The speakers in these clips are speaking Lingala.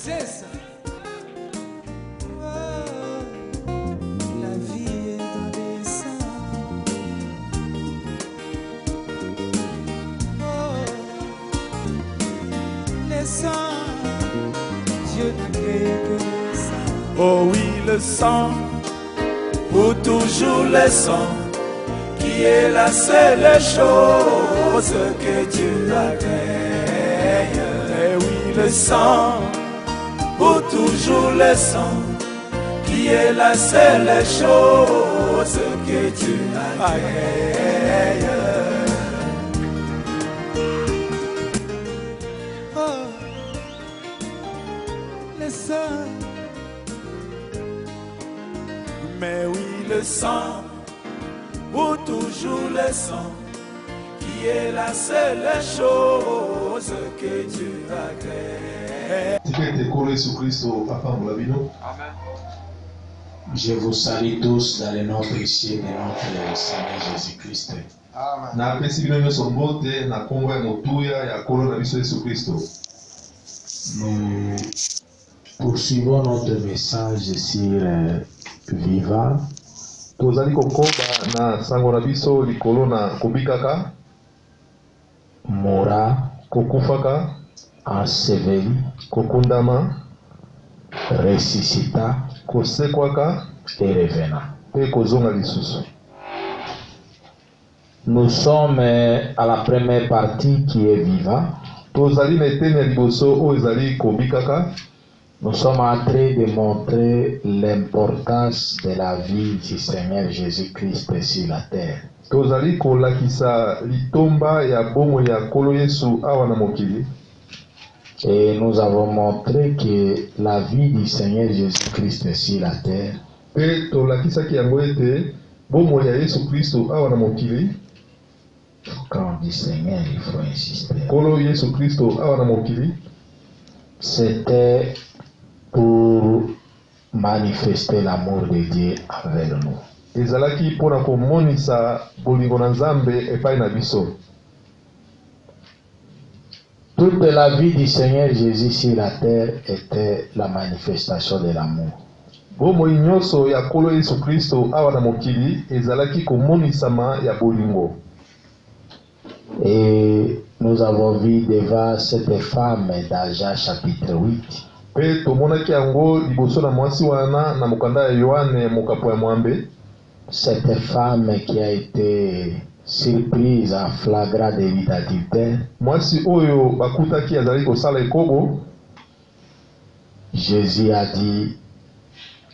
C'est ça. Oh, la vie est dans les sangs. Oh, les sangs. Dieu n'a créé que le sang. Oh oui, le sang, pour toujours le sang, qui est la seule chose que Dieu a créée. Eh oui, le sang, pour toujours le sang, qui est la seule chose que Dieu a créée. Oh, le sang. Mais oui, le sang, pour toujours le sang, qui est la seule chose que Dieu a créée. Je vous salue tous dans le nom précieux de notre Seigneur Jésus-Christ. Nous poursuivons notre message sur Viva. Tozali kokoba na sango na biso likolo na kobikaka Mora, kokufaka enseveli, kokundama ressuscita kosekwaka et revena. pe kozonga lisusu. Nous sommes à la première partie qui est Viva. Tozali na eteni ya liboso oyo ezali kobikaka. Nous sommes en train de montrer l'importance de la vie du Seigneur Jésus-Christ sur la terre. Tozali kolakisa litomba ya bomo ya Nkolo Yesu awa na mokili. Et nous avons montré que la vie du Seigneur Jésus-Christ sur la terre, Pe tolakisaki yango ete bomo ya Yesu Kristo awa na mokili. quand on dit Seigneur, il faut insister. Nkolo Yesu Kristo awa na mokili. C'était pour manifester l'amour de Dieu envers nous. Ezalaki mpona komonisa bolingo na Nzambe epai na biso. Toute la vie du Seigneur Jésus sur la terre était la manifestation de l'amour. Bomoi nyonso ya Nkolo Yesu Kristo awa na mokili ezalaki komonisama ya bolingo. Et nous avons vu devant cette femme dans Jean chapitre 8. Pe tomonaki yango liboso na mwasi wana na mokanda ya Yohane mokapo ya mwambe. Cette femme qui a été surprise en flagrant délit d'adultère. Mwasi oyo bakutaki azali kosala ekobo. Jésus a dit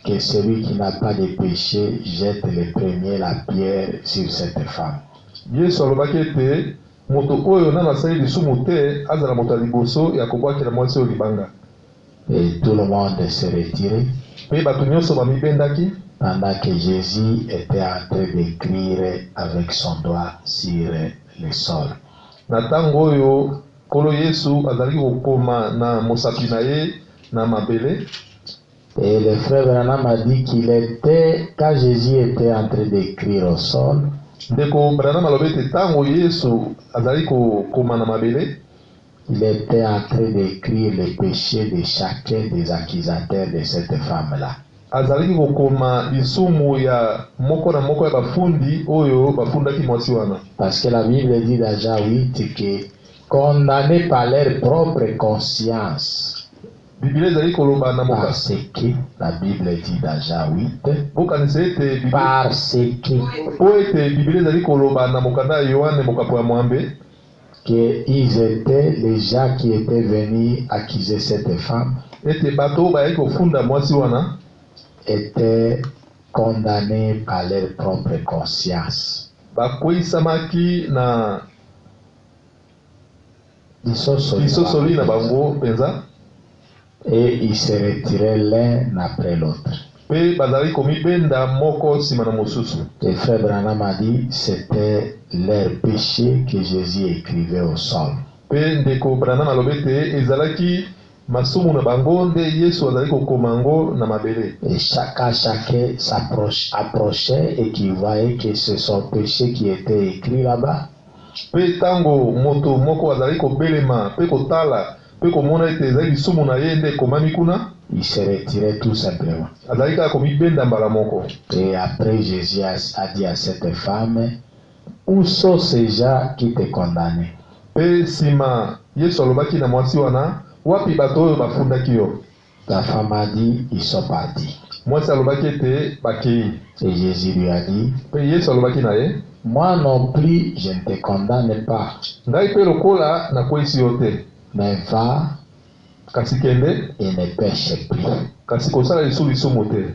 que celui qui n'a pas de péché jette le premier la pierre sur cette femme. Yesu alobaki ete moto oyo nana asali lisumu te azala moto ya liboso ya kobwakela mwasi oyo libanga. Et tout le monde s'est retiré. Pe bato nyonso bamibendaki. Pendant que Jésus était en train d'écrire avec son doigt sur le sol. Na tango oyo Nkolo Yesu azali kokoma na mosapi na ye na mabele. Et le frère Branham a dit qu'il était, quand Jésus était en train d'écrire au sol, Ndeko Branham alobi ete tango Yesu azali kokoma na mabele, il était en train d'écrire les péchés de chacun des accusateurs de cette femme-là. azalaki kokoma lisumu ya moko na moko ya bafundi oyo bafundaki mwasi wana. Parce que la Bible dit dans Jean 8 que condamnés par leur propre conscience. Biblia ezali koloba na moka. Parce que la Bible dit dans Jean 8. Bokanisa ete Parce que. Po ete Biblia ezali koloba na mokanda ya Yohane mokapo ya mwambe. Que ils étaient les gens qui étaient venus accuser cette femme. Ete bato bayaki kofunda mwasi wana. Étaient condamnés par leur propre conscience. Bakweyisamaki na lisosoli na bango penza. Et ils se retiraient l'un après l'autre. Pe bazali komibenda moko sima na mosusu. Le frère Branham a dit c'était leur péché que Jésus écrivait au sol. Pe ndeko Branham alobete ezalaki masumu na bango nde Yesu azali kokomango na mabele. Et chacun approchait et qui voyait que c'est son péché qui était écrit là-bas. Pe tango moto moko azali kobelema pe kotala Pe komona ete ezali lisumu na ye nde ekomami kuna, il se retirait tout simplement. azali kaka komibenda mbala moko. Et après, Jésus a dit à cette femme, où sont ces gens qui te condamnaient? Pe nsima Yesu alobaki na mwasi wana, wapi bato oyo bafundaki yo? La femme a dit, ils sont partis. Mwasi alobaki ete bakei. Et Jésus lui a dit, Pe Yesu alobaki na ye, moi non plus, je ne te condamne pas. ngai pe lokola nakweyisi yo te, Mais va kasi kende, et ne pêche plus. kasi kosala lisumu te.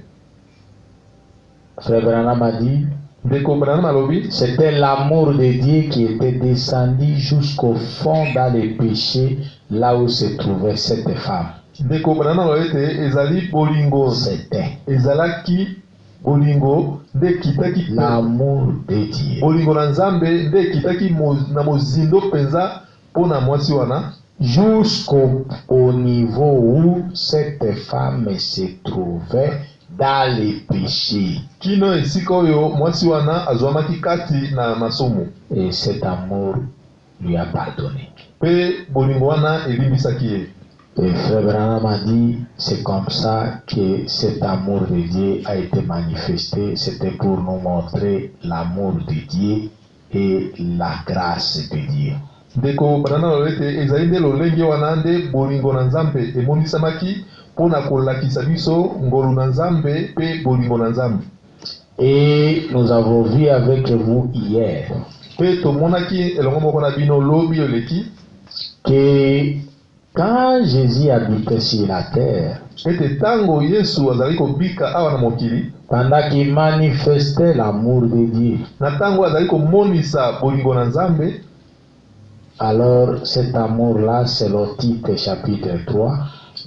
Frère Branham a dit, Ndeko Branham alobi, c'était l'amour de Dieu qui était descendu jusqu'au fond dans les péchés, là où se trouvait cette femme. Ndeko Branham alobi ete ezali bolingo, C'était ezalaki bolingo nde ekitaki l'amour de Dieu. bolingo na Nzambe nde ekitaki na mozindo mpenza mpo na mwasi wana, Jusqu'au niveau où cette femme se trouvait dans les péchés. kino esika oyo mwasi wana azwamaki kati na masumu, Et cet amour lui a pardonné. mpe bolingo wana elimbisaki ye. Et Frère Branham a dit, c'est comme ça que cet amour de Dieu a été manifesté. C'était pour nous montrer l'amour de Dieu et la grâce de Dieu. Ndeko Branham alobi ete ezali nde lolenge wana nde bolingo na Nzambe emonisamaki mpo na kolakisa biso ngolu na Nzambe mpe bolingo na Nzambe. Et nous avons vu avec vous hier Mpe tomonaki elongo moko na bino lobi oleki que quand Jésus habitait sur la terre, ete tango Yesu azali kobika awa na mokili, pendant qu'il manifestait l'amour de Dieu, na tango azali komonisa bolingo na Nzambe, alors cet amour-là, c'est le titre chapitre 3,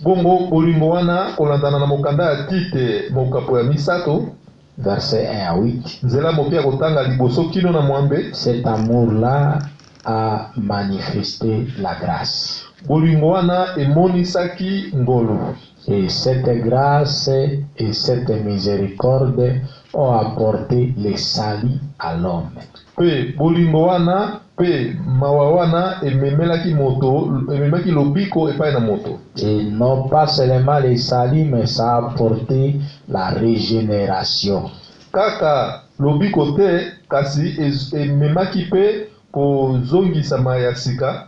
bongo bolingo wana kolandana na mokanda ya Tite mokapo ya misato, verset 1 à 8. nzela moke ya kotanga liboso kino na mwambe. Cet amour-là a manifesté la grâce. Bolingo wana emonisaki ngolu. Et cette grâce et cette miséricorde ont apporté le salut à l'homme. Pe bolingo wana pe mawa wana ememelaki moto, ememaki lobiko epai na moto. Et non pas seulement le salut, mais ça a apporté la régénération. Kaka lobiko te, kasi ememaki pe kozongisama ya sika.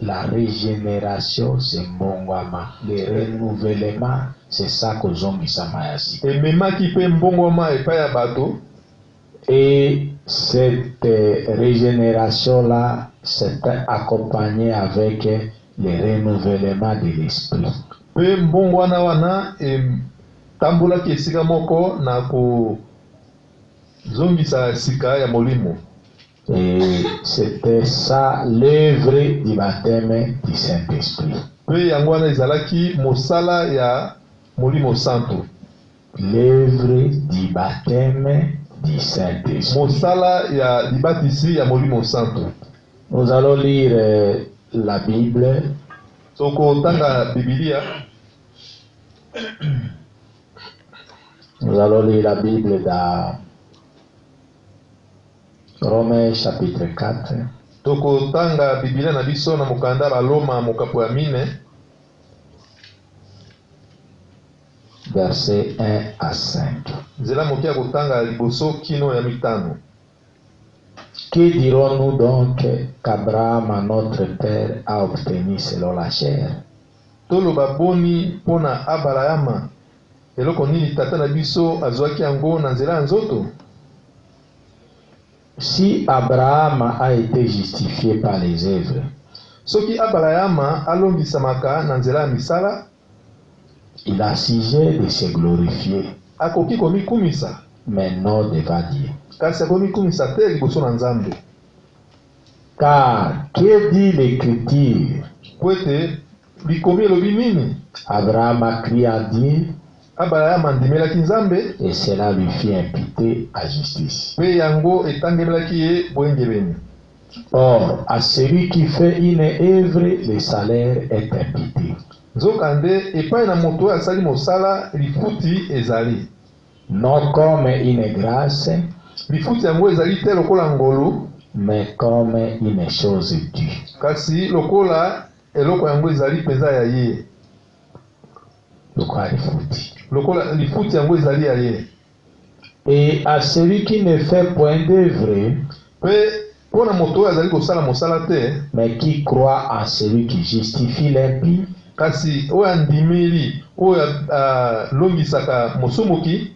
La régénération, c'est mbongwama. Le renouvellement, c'est ça que zongisama ya sika. Ememaki pe mbongwama epai ya bato. Et cette régénération-là s'était accompagnée avec le renouvellement de l'esprit. Pe mbongwana wana tambolaki esika moko na kozongisa sika ya molimo. Et c'était ça l'œuvre du baptême du Saint-Esprit. Pe yango wana ezalaki mosala ya molimo santo. L'œuvre du baptême du Saint-Esprit. Mosala ya libatisi ya molimo santo. Nous allons lire la Bible. Soko tanga Biblia. Nous allons lire la Bible dans Romains chapitre 4. Toko tanga Biblia na biso na mokanda baloma mokapo ya mine. Verset 1 à 5. Nzela moke ya kotanga liboso kino ya mitano. Que dirons-nous donc qu'Abraham, notre père, a obtenu selon la chair? Toloba boni mpona Abrahama. Eloko nini tata na biso azwaki yango na nzela ya nzoto? Si Abraham a été justifié par les œuvres, Soki Abrahama alongisamaka na nzela ya misala, il a sujet de se glorifier, akoki komikumisa, mais non devant Dieu. kasi akomikumisa te liboso na Nzambe. Car que dit l'Écriture? Po ete likomi elobi nini? Abraham a crié à Dieu Abrahama andimelaki Nzambe, et cela lui fit imputer à justice. pe yango etangemelaki ye boyengebeni. Or, à celui qui fait une œuvre, le salaire est imputé. Nzokande epai na moto oyo asali mosala lifuti ezali. Non comme une grâce, Lifuti yango ezali te lokola ngolu, mais comme une chose due. kasi lokola eloko yango ezali penza ya ye. Lokola lifuti. Lokola lifuti yango ezali ya ye. Et à celui qui ne fait point d'œuvre, Pona moto azali kosala mosala te, mais qui croit en celui qui justifie l'impie, kasi oyo andimeli oyo longisaka mosomoki,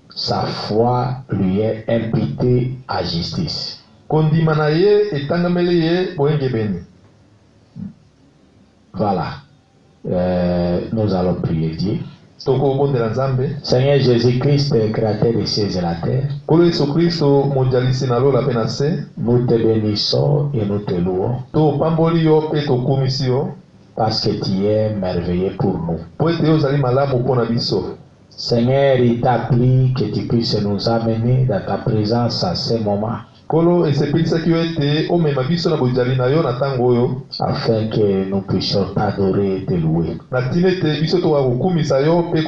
sa foi lui est imputée à justice. Kondima na ye etangameli ye boyengebeni. Voilà. Nous allons prier Dieu. Tokobondela Nzambe. Seigneur Jésus-Christ, créateur des cieux et la terre, Kolo Yesu Kristo mondialisi na lola pe na se, nous te bénissons et nous te louons topamboli yo pe tokumisi yo, parce que tu es merveilleux pour nous. po ete yo ozali malamu mpona biso. Seigneur, il t'a plu que tu puisses nous amener dans ta présence à ce moment, Kolo esepelisaki yo ete omema biso na bozali na yo na ntango oyo, afin que nous puissions t'adorer et te louer, na ntina ete biso tokoka kokumisa yo mpe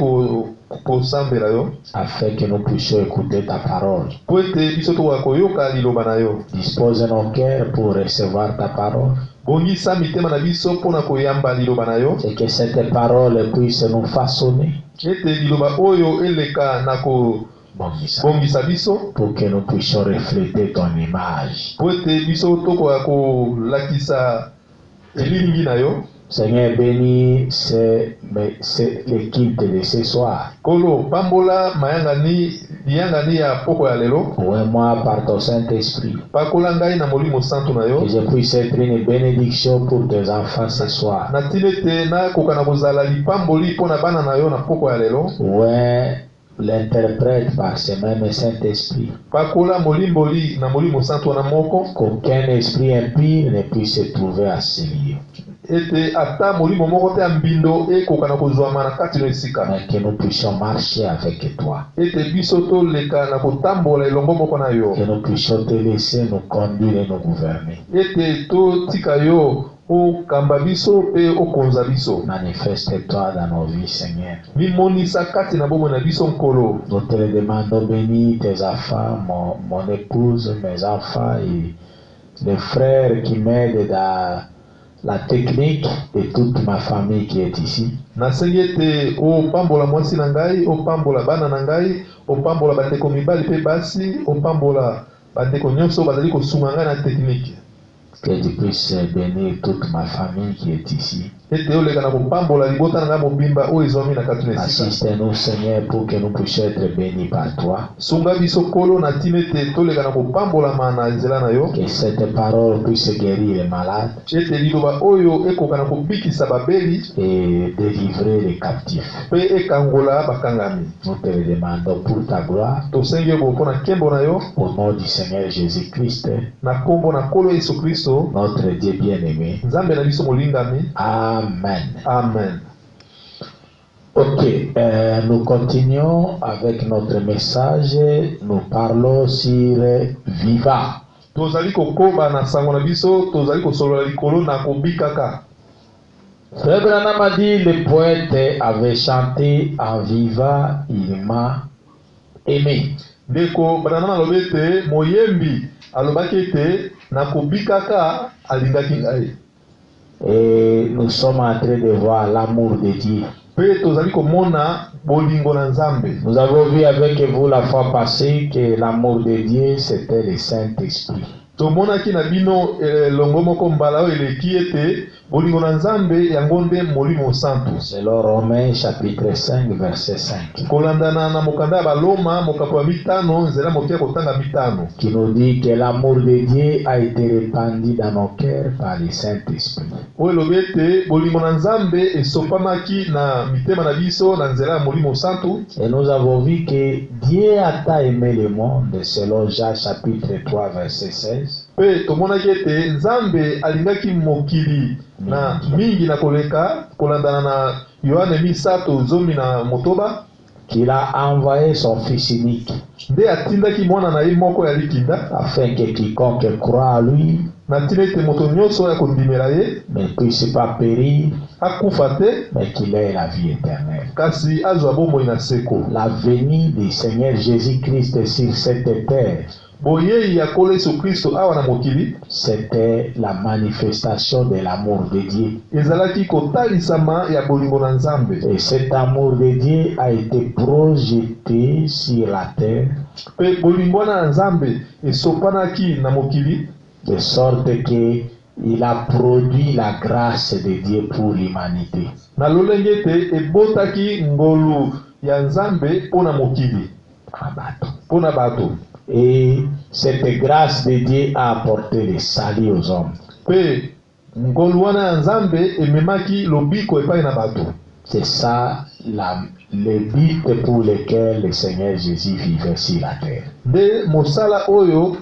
kosambela yo, afin que nous puissions écouter ta parole. po ete biso tokoka koyoka liloba na yo. Dispose nos cœurs pour recevoir ta parole, Bongisa mitema na biso mpona koyamba liloba na yo, et que cette parole puisse nous façonner, ete liloba oyo eleka na kobongisa biso, pour que nous puissions refléter ton image. po ete biso tokoka kolakisa elilingi na yo. Seigneur, bénis l'équipe de ce soir. Kolo pambola liyangani ya poko ya lelo, Ouvre-moi par ton Saint-Esprit, pakola ngai na molimo santo na yo, que je puisse être une bénédiction pour tes enfants ce soir. na ntina ete nakoka na kozala lipamboli mpo na bana na yo na poko ya lelo. Ouais, l'interprète par ce même Saint-Esprit, Pakola molimboli na molimo santo wana moko, qu'aucun esprit impie ne puisse se trouver à ce lieu, ete ata molimo moko te ya mbindo ekoka na kozwama na kati na esika, mais que nous puissions marcher avec toi, ete biso toleka na kotambola elongo moko na yo, que nous puissions te laisser nous conduire et nous gouverner. ete totika yo okamba biso mpe okonza biso. Manifeste-toi dans nos vies, Seigneur. Mimonisa kati na bomoi na biso nkolo. Nous te le demandons, bénis tes enfants, mon épouse, mes enfants et les frères qui m'aident dans la technique et toute ma famille qui est ici. Nasengi ete opambola mwasi na ngai, opambola bana na ngai, opambola bandeko mibali mpe basi, opambola bandeko nyonso bazali kosunga ngai na technique. Que tu puisses bénir toute ma famille qui est ici. Ete oleka na kopambola libota na ngai mobimba oyo ezwami na kati na esika. Assiste-nous, Seigneur, pour que nous puissions être bénis par toi. Sunga biso kolo na ntina ete toleka na kopambolama na nzela na yo. Que cette parole puisse guérir les malades Ete liloba oyo ekoka na kobikisa babeli et délivrer les captifs. mpe ekangola bakangami. Nous te le demandons pour ta gloire, Tosengi yo mpona nkembo na yo, au nom du Seigneur Jésus-Christ, na kombo na kolo Yesu Kristo, notre Dieu bien-aimé. Nzambe na biso molingami. Amen. Amen. Ok, nous continuons avec notre message. Nous parlons sur Viva. Tozali kokoba na sango na biso, tozali kosolola likolo na kobikaka. Frère Branham a dit, le poète avait chanté en Viva, il m'a aimé. Ndeko Branham alobi ete moyembi alobaki ete na kobikaka alingaki ngai. Et nous sommes en train de voir l'amour de Dieu. Pe tozali komona bolingo na Nzambe. Nous avons vu avec vous la fois passée que l'amour de Dieu, c'était le Saint-Esprit. Tomonaki na bino longo moko mbala oyo eleki ete bolingo na Nzambe yango nde molimo santo. Selon Romains chapitre 5 verset 5. Kolandana na mokanda ya baloma mokapo ya mitano nzela moke ya kotanga mitano. Qui nous dit que l'amour de Dieu a été répandu dans nos cœurs par le Saint-Esprit. Oyo elobi ete bolingo na Nzambe esopamaki na mitema na biso na nzela ya molimo santo. Et nous avons vu que Dieu a tant aimé le monde, selon Jean chapitre 3 verset 16. Pe tomonaki ete Nzambe alingaki mokili na mingi na koleka kolandana na Yohane 3:10, qu'il a envoyé son Fils unique, nde atindaki mwana na ye moko ya likinda, afin que quiconque croit à lui na ntina ete moto nyonso ya kondimela ye ne puisse pas périr, akufa te, mais qu'il ait la vie éternelle. kasi azwa bomoi na seko. La venue du Seigneur Jésus-Christ sur cette terre boyei ya nkolo yesu kristo awa na mokili c'était la manifestation de l'amour de Dieu. ezalaki kotalisama ya bolingo na nzambe. Et cet amour de Dieu a été projeté sur la terre, mpe bolingo wana na nzambe esopanaki na mokili de sorte que il a produit la grâce de Dieu pour l'humanité. na lolenge ete ebotaki ngolu ya nzambe mpo na mokili, mpo na bato. Et cette grâce de Dieu a apporté le salut aux hommes. mpe ngolu wana ya nzambe ememaki lobiko epai na bato. C'est ça le but pour lequel le Seigneur Jésus vivait sur la terre. nde mosala oyo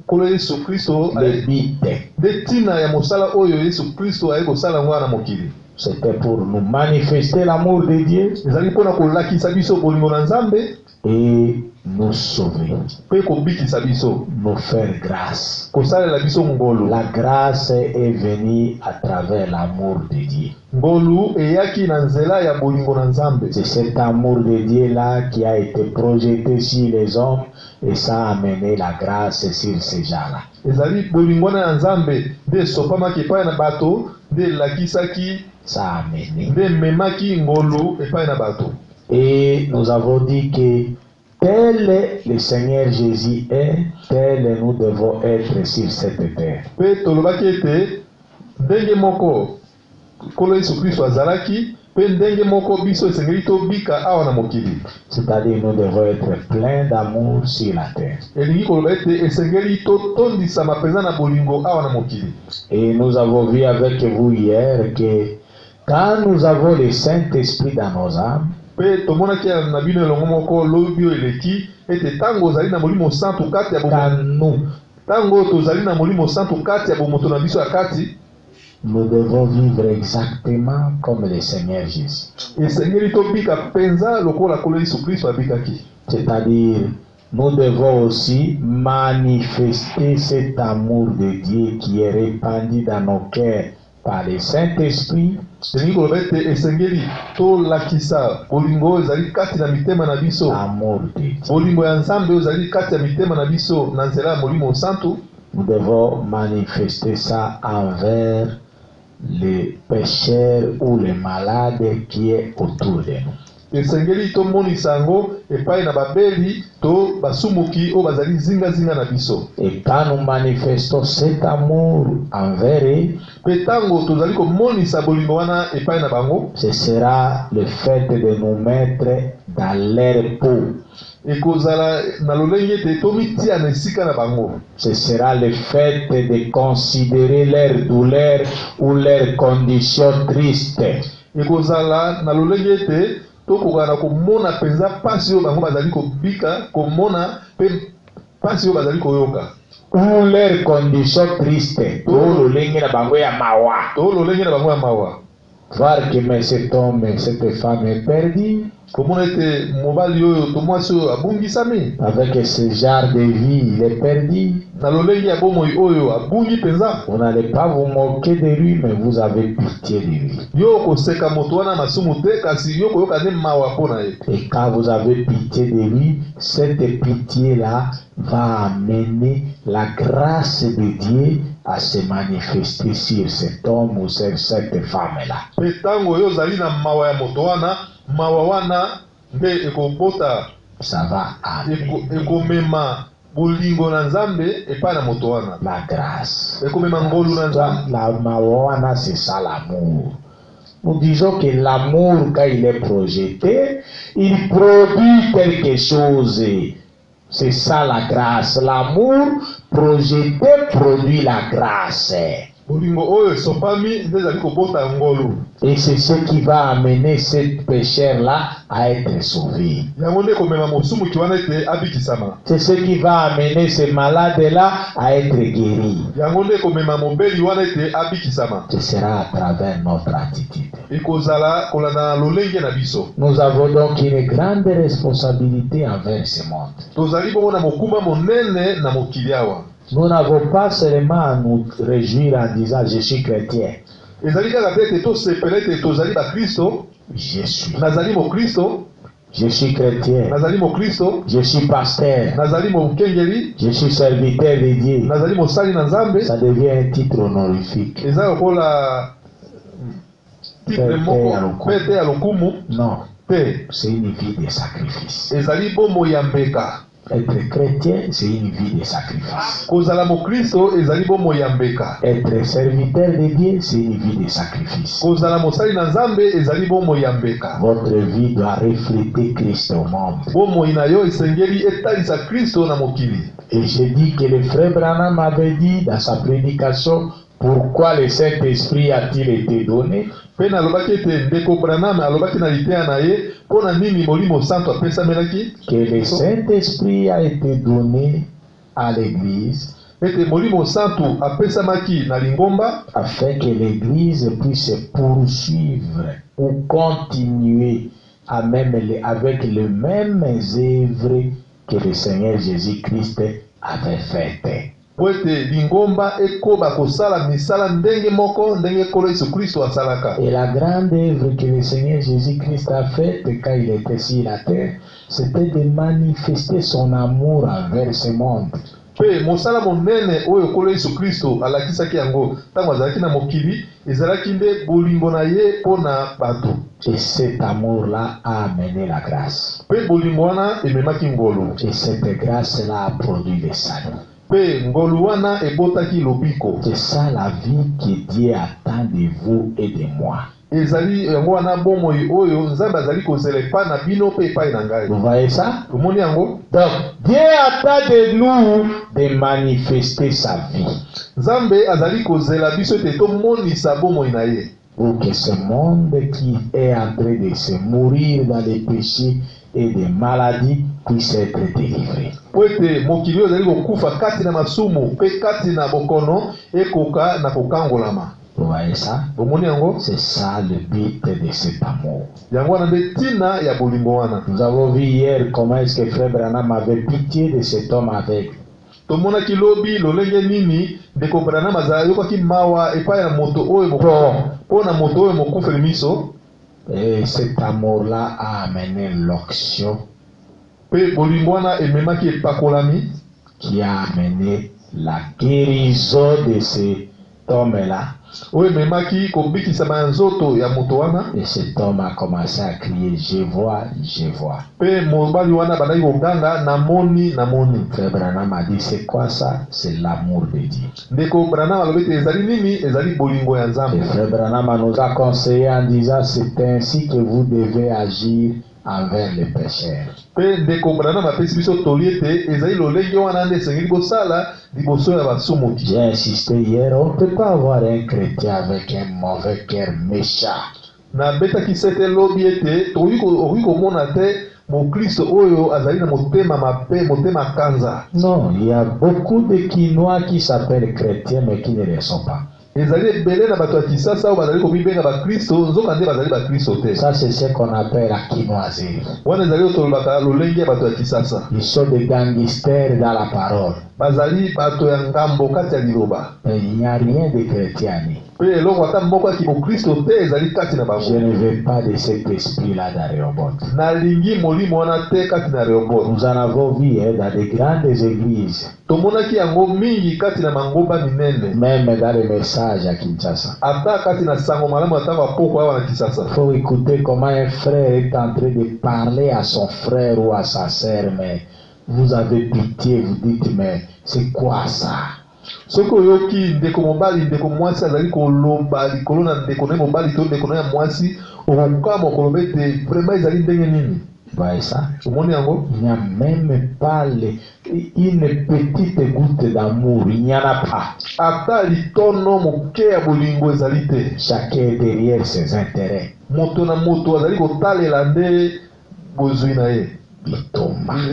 nkolo yesu kristo Le but, nde ntina ya mosala oyo yesu kristo aye kosala ngo wana mokili c'était pour nous manifester l'amour de Dieu ezali mpona kolakisa biso bolingo na nzambe et nous sauver, mpe kobikisa biso, nous faire grâce. kosalela biso ngolu. La grâce est venue à travers l'amour de Dieu. ngolu eyaki na nzela ya bolingo na nzambe. C'est cet amour de Dieu-là qui a été projeté sur les hommes et ça a amené la grâce sur ces gens-là. ezali bolingo na nzambe nde esopamaki epai na bato, nde elakisaki, Ça a amené. nde ememaki ngolu epai na bato. Et nous avons dit que tel le Seigneur Jésus est, tel nous devons être sur cette terre. mpe tolobaki ete ndenge moko nkolo yesu kristo azalaki, mpe ndenge moko biso esengeli tobika awa na mokili. C'est-à-dire nous devons être pleins d'amour sur la terre. elingi koloba ete esengeli totondisama mpenza na bolingo awa na mokili. Et nous avons vu avec vous hier que quand nous avons le Saint-Esprit dans nos âmes, mpe tomonaki na bino elongo moko lobi oyo eleki ete ntango ozali na molimo santu kati ya quand nous, ntango tozali na molimo santu kati ya bomoto na biso ya kati, nous devons vivre exactement comme le Seigneur Jésus. esengeli tobika mpenza lokola nkolo yesu kristo abikaki. C'est-à-dire, nous devons aussi manifester cet amour de Dieu qui est répandu dans nos cœurs par le Saint-Esprit, elingi koloba ete esengeli tolakisa bolingo oyo ezali kati na mitema na biso, l'amour de Dieu. bolingo ya nzambe oyo ezali kati ya mitema na biso na nzela ya molimo santu. Nous devons manifester ça envers les pécheurs ou les malades qui est autour de nous. esengeli tomonisa yango epai na babeli to basumuki oyo bazali zingazinga na biso. Et quand nous manifestons cet amour envers eux, mpe ntango tozali komonisa bolingo wana epai na bango, ce sera le fait de nous mettre dans leur peau. ekozala na lolenge ete tomitia na esika na bango. Ce sera le fait de considérer leur douleur ou leurs conditions tristes. ekozala na lolenge ete tokoka na komona mpenza mpasi oyo bango bazali kobika, komona mpe mpasi oyo bazali koyoka, Ou leurs conditions tristes. To lolenge na bango ya mawa. to lolenge na bango ya mawa. Voir que mais cet homme, cette femme est perdue. komona ete mobali oyo to mwasi oyo abungisami, Avec ce genre de vie, il est perdu. na lolenge ya bomoi oyo abungi mpenza. Vous n'allez pas vous moquer de lui, mais vous avez pitié de lui. yo koseka moto wana masumu te, kasi yo koyoka nde mawa mpo na ye. Et quand vous avez pitié de lui, cette pitié-là va amener la grâce de Dieu à se manifester sur cet homme ou sur cette femme-là. mpe ntango oyo ozali na mawa ya moto wana, mawa wana nde ekobota, Ça va amener ekomema bolingo na nzambe epai na moto wana, la grâce. ekomema ngolu na nzambe. La mawana, c'est ça l'amour. Nous disons que l'amour, quand il est projeté, il produit quelque chose. C'est ça la grâce. L'amour projeté produit la grâce. bolingo oyo esopami nde ezali kobota ngolu, Et c'est ce qui va amener cette pécheur-là à être sauvé. yango nde ekomema mosumuki wana ete abikisama, C'est ce qui va amener ce malade-là à être guéri. yango nde ekomema mobeli wana ete abikisama. Ce sera à travers notre attitude. ekozala kolanda na lolenge na biso. Nous avons donc une grande responsabilité envers ce monde. tozali bongo na mokumba monene na mokili awa. Nous n'avons pas seulement à nous réjouir en disant je suis chrétien. ezali kaka te ete tosepela ete tozali bakristo, Je suis. nazali mokristo, Je suis chrétien. nazali mokristo, Je suis pasteur. nazali mokengeli, Je suis serviteur de Dieu. nazali mosali na Nzambe. Ça devient un titre honorifique. eza lokola titre moko pete ya lokumu Non, te, c'est une vie de sacrifice. ezali bomoi ya mbeka. Être chrétien, c'est une vie de sacrifice. Kozala mokristo ezali bomoi ya mbeka. Être serviteur de Dieu, c'est une vie de sacrifice. Kozala mosali na Nzambe ezali bomoi ya mbeka. Votre vie doit refléter Christ au monde. Bomoi na yo esengeli etalisa Kristo na mokili. Et je dis que le frère Branham avait dit dans sa prédication, pourquoi le Saint-Esprit a-t-il été donné? Pe nalobaki ete ndeko Branham alobaki na liteya na ye mpona nini molimo santo apesamelaki Que le Saint-Esprit a été donné à l'Église ete molimo santo apesamaki na lingomba afin que l'Église puisse poursuivre ou continuer à avec les mêmes œuvres que le Seigneur Jésus-Christ avait faites. po ete lingomba ekoba kosala misala ndenge moko ndenge Nkolo Yesu Kristo asalaka. Et la grande œuvre que le Seigneur Jésus-Christ a faite quand il était sur la terre, c'était de manifester son amour envers ce monde. Pe mosala monene oyo Nkolo Yesu Kristo alakisaki yango ntango azalaki na mokili ezalaki nde bolingo na ye mpona bato. Et cet amour-là a amené la grâce. Pe bolingo wana ememaki ngolu. Et cette grâce-là a produit le salut. Pe ngolu wana ebotaki lobiko. C'est ça la vie que Dieu attend de vous et de moi. Ezali yango wana bomoi oyo Nzambe azali kozela epai na bino pe epai na ngai. Vous voyez ça? Omoni yango? Donc, Dieu attend de nous de manifester sa vie. Nzambe azali kozela biso ete tomonisa bomoi na ye. Pour que ce monde qui est en train de se mourir dans les péchés et des maladies puisse être délivré. Po ete mokili oyo ezali kokufa kati na masumu pe kati na bokono ekoka na kokangolama. Vous voyez ça? Omoni yango? C'est ça le but de cet amour. Yango wana nde tina ya bolingo wana. Nous avons vu hier comment est-ce que Frère Branham avait pitié de cet homme aveugle. Tomonaki lobi lolenge nini ndeko Branham azayokaki mawa epai ya moto oyo mpona moto oyo mokufeli miso. Et cet amour-là a amené l'onction Pe bolingo wana ememaki epakolami qui a amené la guérison de cet homme-là. oyo ememaki kobikisama ya nzoto ya moto wana. Et cet homme a commencé à crier, je vois, je vois. Pe mobali wana bandaki koganga namoni namoni. Frère Branham a dit, c'est quoi ça? C'est l'amour de Dieu. Ndeko Branham alobi ete ezali nini? Ezali bolingo ya Et Nzambe. Frère Branham nous a conseillé en disant, c'est ainsi que vous devez agir envers les pécheurs. Pe ndeko Branham apesi biso toli ete ezali lolenge wana nde esengeli kosala liboso ya basumuki. J'ai insisté hier, on ne peut pas avoir un chrétien avec un mauvais cœur méchant. Nabetaki sete lobi ete okoki komona te mokristo oyo azali na motema mabe motema kanza. Non, il y a beaucoup de Quinois qui s'appellent chrétiens mais qui ne le sont pas. Ezali ebele na bato ya kisasa oyo bazali komibenga bakristo nzoka nde bazali bakristo te. Ça, c'est ce qu'on appelle la quinoiserie. Wana ezali oyo tolobaka lolenge ya bato ya kisasa. Ils sont des gangsters dans la parole. Bazali bato ya ngambo kati ya liloba. Mais il n'y a rien de chrétien. Pe eloko ata moko ya kimokristo te ezali kati na Je bango. ne veux pas de cet esprit-là dans Rehoboth. Nalingi molimo wana te kati na Rehoboth. Nous en avons vu dans de grandes églises, Tomonaki yango mingi kati na mangomba minene. même dans les messages à Kinshasa. Ata kati na sango malamu ya ntango ya poko awa na Kisasa. Il faut écouter comment un frère est en train de parler à son frère ou à sa sœur, mais vous avez pitié, vous dites, mais c'est quoi ça? Soki oyoki ndeko mobali ndeko mwasi azali koloba likolo na ndeko na mobali to ndeko na mwasi okokama koloba ete vraiment ezali ndenge nini? Vous voyez ça? Omoni yango? Il n'y a même pas une petite goutte d'amour, il n'y en a pas. Ata litono moke ya bolingo ezali te. Chacun est derrière ses intérêts. Moto na moto azali kotalela nde bozwi na ye.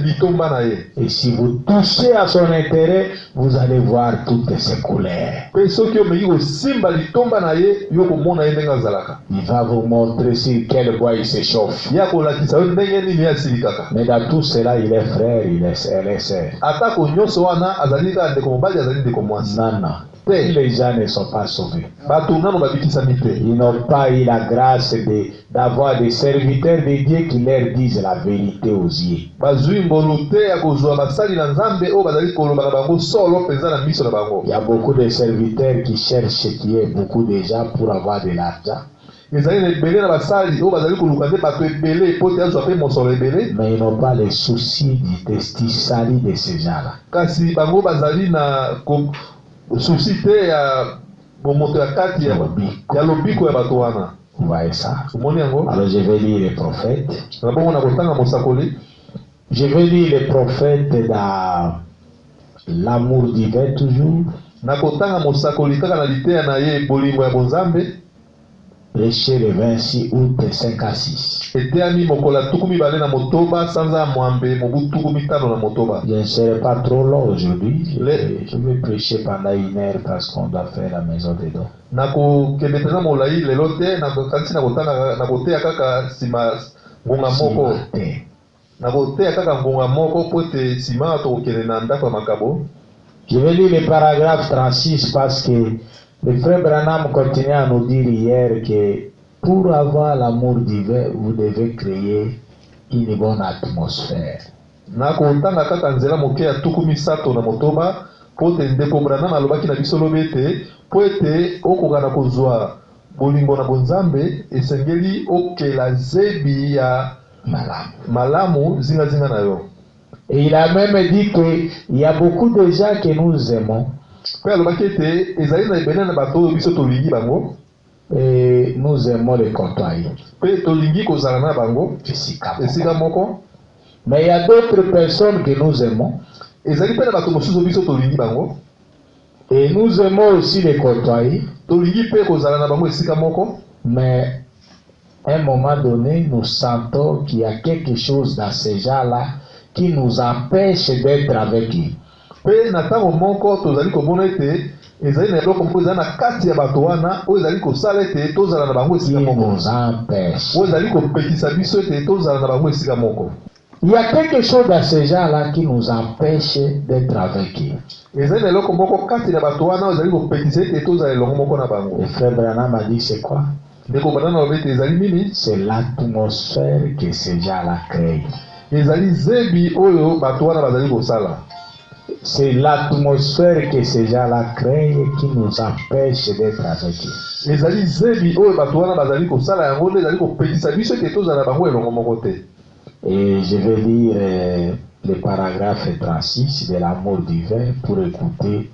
Litomba na ye. Et si vous touchez à son intérêt, vous allez voir toutes ses couleurs. Pe soki omeki kosimba litomba na ye yo komona ye ndenge azalaka. Il va vous montrer sur quel bois il s'échauffe. Ya kolakisa yo ndenge nini asilikaka. Mais dans tout cela, il est frère, elle est sœur. Atako nyonso wana azali kaka ndeko mobali azali ndeko mwasi. Non, non. Les gens ne sont pas sauvés. bato nano babikisami te. Ils n'ont pas eu la grâce d'avoir des serviteurs de Dieu qui leur disent la vérité aux yeux. bazwi ngolu te ya kozwa basali na nzambe oyo bazali kolobaka bango solo mpenza na miso na bango. Il y a beaucoup de serviteurs qui cherchent qui est beaucoup de gens pour avoir de l'argent. ezali na ebele na basali oyo bazali koluka nde bato ebele po te azwa mpe mosolo ebele. Mais ils n'ont pas le souci du testisali de ces gens-là. kasi bango bazali na susi te ya bomoto ya kati ya lobiko ya bato wana. Vous voyez ça? omoni yango. Alors je vais lire les prophètes. na bongo na kotanga mosakoli. Je vais lire les prophètes dans l'amour divin toujours. na kotanga mosakoli kaka na liteya na ye bolingo ya bonzambe. Prêché le 26 août 56. eteyami mokolo ya tuku mibale na motoba sanza ya mwambe mobu tuku mitano na motoba. Je ne serai pas trop long aujourd'hui. Je vais prêcher pendant 1 heure parce qu'on doit faire la maison des dons. na kokende mpenza molai lelo te kasi na kotanga na koteya kaka nsima ngonga moko. na koteya kaka ngonga moko po ete nsima tokokende na ndako ya makabo. Je vais lire le paragraphe 36 parce que le frère Branham continue à nous dire hier que pour avoir l'amour divin, vous devez créer une bonne atmosphère. na kotanga kaka nzela moke ya tuku misato na motoba po ete ndeko Branham alobaki na biso lobi ete po ete okoka na kozwa bolingo na bonzambe esengeli okela zebi ya malamu zingazinga na yo. Et il a même dit qu'il y a beaucoup de gens que nous aimons. pe alobaki ete ezali na ebele na bato oyo biso tolingi bango. Et nous aimons les côtoyer. pe tolingi kozala na bango esika moko. Mais il y a d'autres personnes que nous aimons. ezali mpe na bato mosusu biso tolingi bango. Et nous aimons aussi les côtoyer. tolingi mpe kozala na bango esika moko. Mais à un moment donné, nous sentons qu'il y a quelque chose dans ces gens-là qui nous empêche d'être avec eux. pe na ntango moko tozali komona ete ezali na eloko moko ezali na kati ya bato wana oyo ezali kosala ete tozala na bango esika moko. oyo ezali kopekisa biso ete tozala na bango esika moko. Il y a quelque chose dans ces gens-là qui nous empêche d'être avec eux. ezali na eloko moko kati na bato wana oyo ezali kopekisa ete tozala elongo moko na bango. Le frère Branham a dit c'est quoi? ndeko Branham alobi ete ezali nini? C'est l'atmosphère que ces gens-là créent. ezali zebi oyo bato wana bazali kosala. C'est l'atmosphère que ces gens-là créent qui nous empêche d'être avec eux. ezali zebi oyo bato wana bazali kosala yango nde ezali kopekisa biso ete tozala na bango elongo moko te. Et je vais lire le paragraphe 36 de l'amour divin pour écouter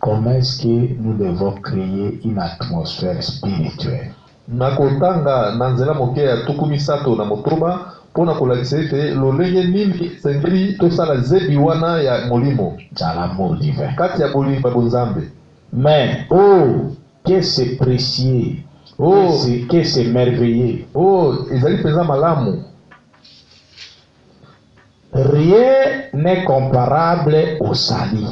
comment est-ce que nous devons créer une atmosphère spirituelle. na kotanga na nzela moke ya tuku misato na motoba mpona kolakisa ete lolenge nini esengeli tosala zebi wana ya molimo Dans l'amour divin. kati ya bolingo ya bonzambe. Mais, oh, que c'est précieux, Oh. que c'est merveilleux. ezali mpenza malamu. Rien n'est comparable au salut.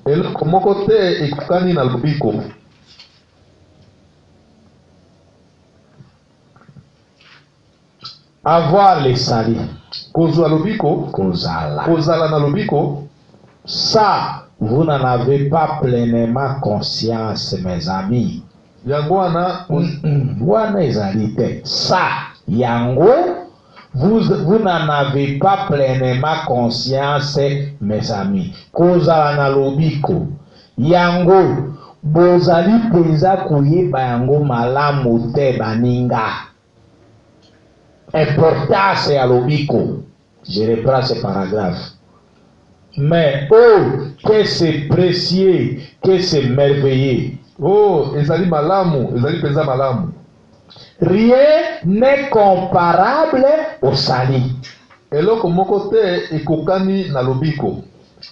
eloko moko te ekokani na lobiko. Avoir le salut, kozwa lobiko, kozala na lobiko, ça, vous n'en avez pas pleinement conscience, mes amis. yango wana Wana ezali te. Ça, yango, vous n'en avez pas pleinement conscience, mes amis. Kozala na lobiko. Yango, bozali penza koyeba yango malamu te baninga. Importance ya lobiko. Je reprends ce paragraphe. Mais oh, que c'est précieux, que c'est merveilleux. ezali malamu, ezali penza malamu. Rien n'est comparable au salut. eloko moko te ekokani na lobiko.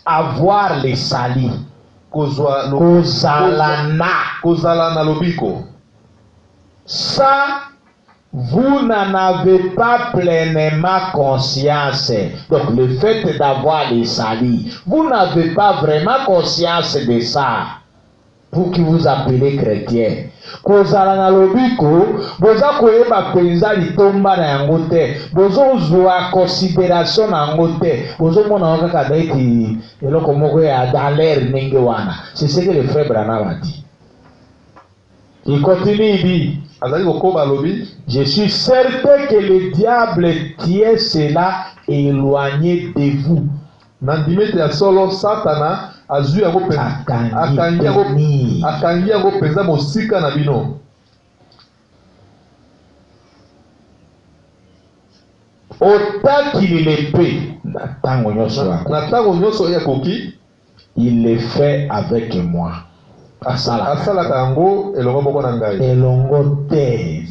Avoir le salut. kozala na lobiko. Ça, vous n'en avez pas pleinement conscience. Donc le fait d'avoir le salut, vous n'avez pas vraiment conscience de ça. Pour qui vous appelez chrétien, kozala na lobiko boza koyeba penza litomba na yango te bozozwa considération na yango te bozomona kaka daiti eloko moko ya dans l'air ndenge wana. C'est ce que le frère Branham a dit. Il continue, il dit, je suis certain que le diable tient cela éloigné de vous. Nandimete ya solo Satana azui yango penza akangi yango penza mosika na bino. Autant qu'il le peut, na tango nyonso ya koki, il le fait avec moi. Asalaka yango elongo moko na ngai. Elongo te.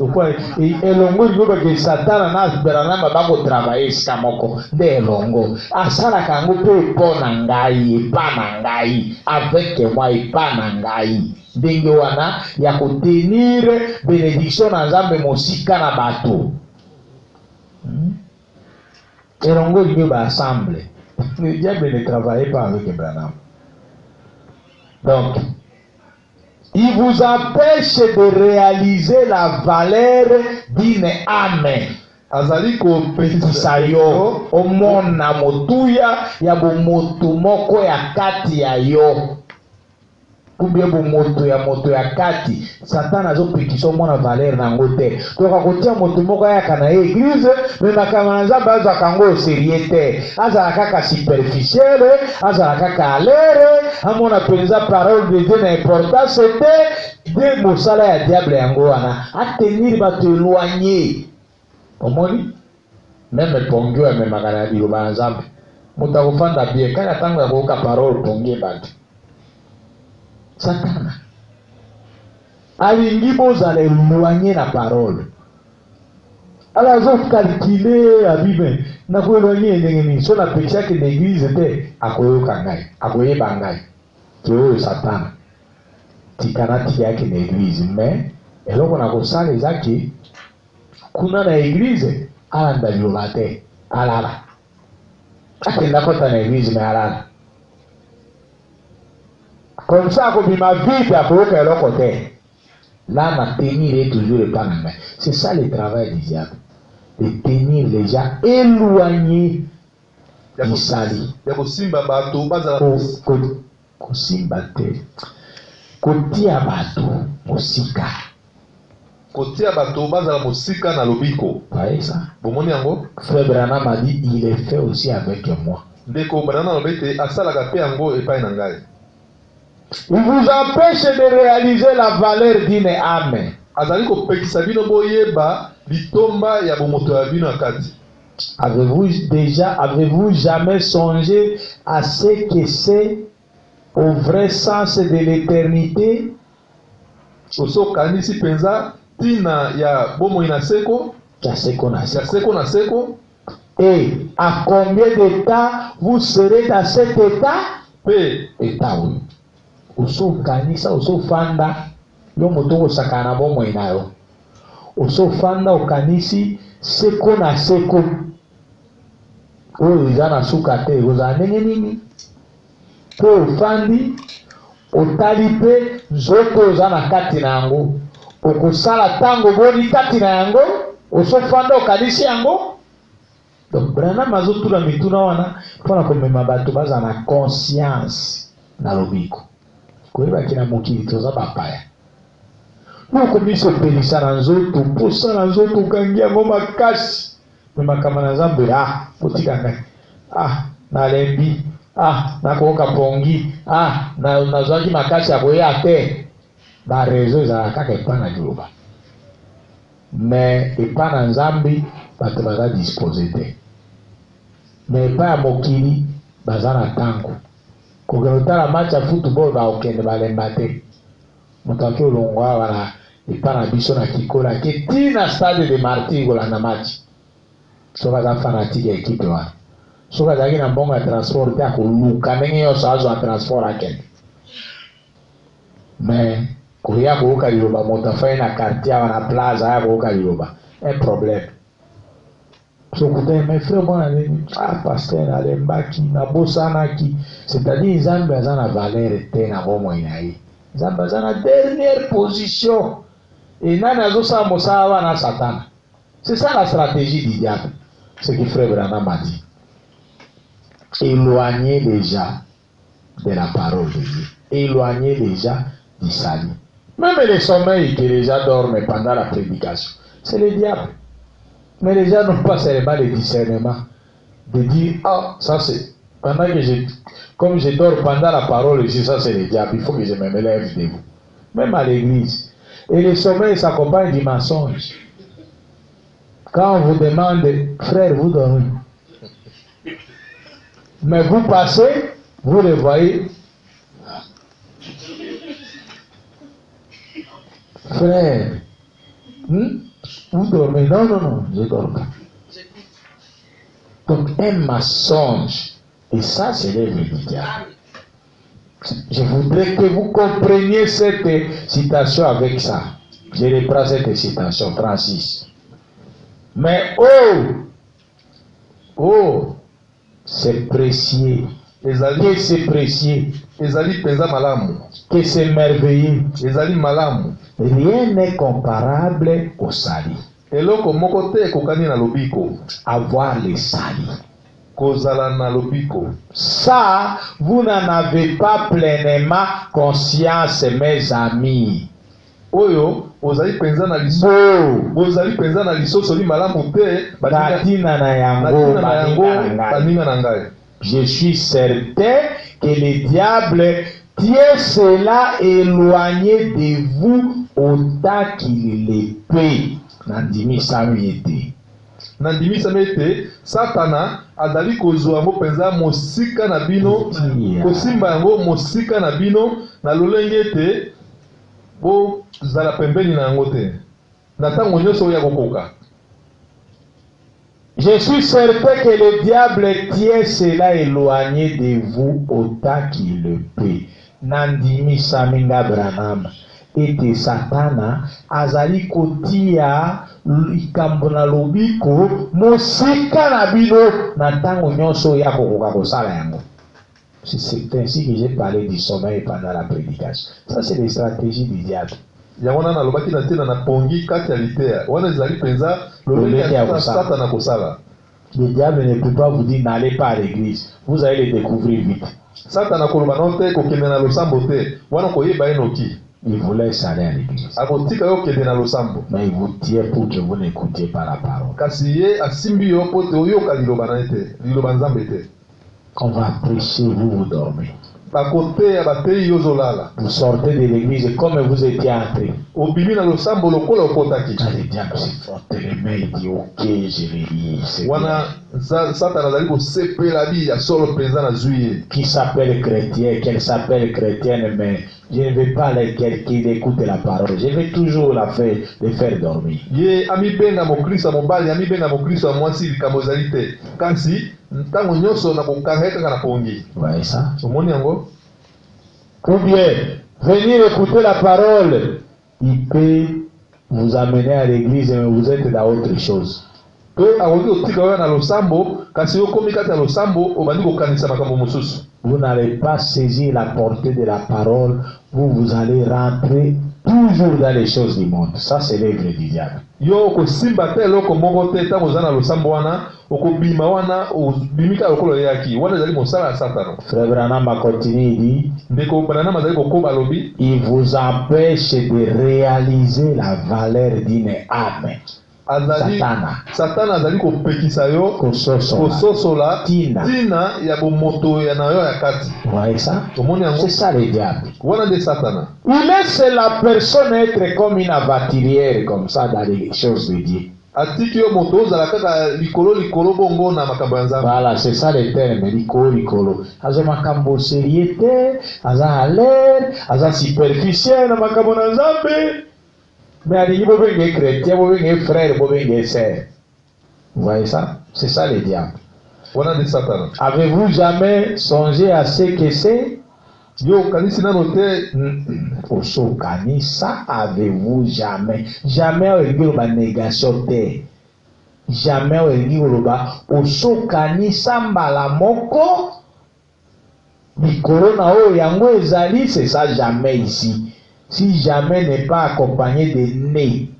Elongo ligoba ke Satana na Branham bako travailler sika moko. De elongo. Asalaka yango pe po na ngai, pa na ngai, avec moi pa na ngai. Ndenge wana ya kotenir bénédiction na Nzambe mosika na bato. Elongo ligoba assemble. Le diable ne travaille pas avec Branham. Donc il vous empêche de réaliser la valeur d'une âme. Azaliko petisa yo omona motuya ya bomoto moko ya kati ya yo. Kumbe bomoto ya kati Satana azopekisa omona valeur na ngo te. Toka kotia moto moko ya kana église mais makama Nzambe azaka ngo sérieux te. Azala kaka superficiel, azala kaka alere, amona penza parole de Dieu na importance te de mosala ya diable yango wana. Atenir bato éloigné. Omoni même pongyo ya memaka biloba Nzambe. Moto akofanda bien kaka tango ya koyoka parole pongye bato. Satana alingi bozala éloigné na parole. Alors zo calculer abibe na ko éloigné ndenge ni so na pekisa ke l'église te akoyoka ngai akoyeba ngai to Satana tikanati yake na église mais eloko na kosala ezaki kuna na église alanda liloba te alala akenda kota na église mais alala. Comme ça, comme il m'a vu, là, ma tenir est toujours le pas. C'est ça le travail du diable. De tenir les gens éloignés du salut. Kosimba te. Kotia bato mosika. Kotia bato bazala mosika na lobiko. Voyez ça? Bomoni yango? Frère Branham a dit, il est fait aussi avec moi. Ndeko Branham lobete asalaka pe yango epai na ngai. Il vous empêche de réaliser la valeur d'une âme. Azaliko pekisa bino boyeba litomba ya bomoto ya bino akati. Avez-vous jamais songé à ce que c'est au vrai sens de l'éternité? Oso kanisi penza tina ya bomo ina seko. Ya seko na seko. Et à combien de temps vous serez dans cet état? État oui. Oso kanisa oso fanda yo moto sakana bomo inayo. Oso fanda okanisi seko na seko. Oyo izana suka te oza ndenge nini? Po fandi otali pe nzoto oza na kati na yango. Okosala tango boni kati na yango. Oso fanda okanisi yango. Donc Branham azotula mituna wana mpona komema bato baza na conscience na lobiko. Koyeba kina mokili toza bapaya. Noko miso pelisa na nzoto, posa na nzoto kangi yango makasi. Memakama na Nzambe potika ngai. Nalembi. Nakoka pongi. Nazwaki makasi ya koya te. Ba rezo ezala kaka epa na liloba. Mais epa na Nzambe bato baza dispose te. Mais epa ya mokili baza na tango. Kokotala match ya football ba okende balemba te. Mutaki olongwa wala epa na biso na kikola ke tina stade de Martyrs kolanda match. Soka za fanatique ya ekipe wana. Soka zaki na mbongo ya transport te akoluka ndenge nyonso azwa transport akende. Mais koya koyoka liloba moto afai na quartier wana plaza ya koyoka liloba. Un problème. Sokuta mes frères bona nini pasteur alembaki na bosanaki, c'est-à-dire Nzambe aza na valeur te na bomo inaye. Nzambe aza na dernière position Et nani azosala mosala wana Satan. C'est ça la stratégie du diable. Ce que frère Branham a dit. Éloignez les gens de la parole de Dieu. Éloignez les gens du salut. Même le sommeil que les gens dorment pendant la prédication, c'est le diable. Mais les gens n'ont pas seulement le discernement de dire, ah, ça c'est, pendant que comme je dors pendant la parole ici, ça c'est le diable, il faut que je me lève de vous. Même à l'église. Et le sommeil s'accompagne du mensonge. Quand on vous demande, frère, vous dormez. Mais vous passez, vous le voyez. Frère, vous dormez? Non, non, non, je ne dors pas. Donc un mensonge. Et ça, c'est l'œuvre du diable. Je voudrais que vous compreniez cette citation avec ça. Je reprends cette citation, 36. Mais oh, c'est précieux. Que c'est précieux. Que c'est merveilleux. Rien n'est comparable au salut. Avoir le salut. Ça, vous n'en avez pas pleinement conscience, mes amis. Oyo ozali penza na liso ozali penza na liso soli malamu te batina na yango. Je suis certain que le diable tient cela éloigné de vous autant qu'il le peut. Nandimi samete. Nandimi samete, Satana azali kozwa mo penza mosika na bino, kosimba yango mosika na bino na lolenge te. Bo zala pembeni na yango te. Na tango nyonso ya kokoka. Je suis certain que le diable tient cela éloigné de vous autant qu'il le peut. Nandimi Saminga Branham. Ete Satana azali kotia likambo na lobiko mosika na bino na tango nyonso ya kokoka kosala yango. C'est ainsi que j'ai parlé du sommeil pendant la prédication. Ça, c'est les stratégies du diable. Le diable ne peut pas vous dire n'allez pas à l'église. Vous allez le découvrir vite. Il vous laisse aller à l'église. Mais il vous tient pour que vous n'écoutiez pas la parole. On va prêcher, vous dormez. Vous sortez de l'église comme vous étiez entré. Quand le diable se frotte les mains, il dit ok, je vais lire. Qui s'appelle chrétien, qu'elle s'appelle chrétienne, mais je ne vais pas qu'il écoute la parole. Je vais toujours les faire dormir. Vous voyez ça? Ou bien, venir écouter la parole, il peut vous amener à l'église mais vous êtes dans autre chose. Vous n'allez pas saisir la portée de la parole, vous allez rentrer toujours dans les choses du monde. Ça, c'est l'œuvre du diable. Frère Branham a continué, il dit, il vous empêche de réaliser la valeur d'une âme. Satana azali kopekisa yo kososola tina ya bomoto ya nayo ya kati. Ouais, ça. C'est ça le diable. Wana de Satana. Il laisse la personne être comme une aventurière comme ça dans les choses de Dieu. Atiki yo moto ozala kaka likolo bongo na makambo ya Nzambe. Voilà, c'est ça le terme, likolo. Aza makambo seriété, aza à l'air, aza superficiel na makambo na Nzambe. Mais il faut venir chrétien, il faut venir frère, il faut venir sœur. Vous voyez ça? C'est ça le diable. Avez-vous jamais songé à ce que c'est? Avez-vous jamais? Jamais au négation terre. Jamais au kanisa mbala moko. Mikoro na o yango ezali, c'est ça jamais ici. si jamais n'est pas accompagné de né,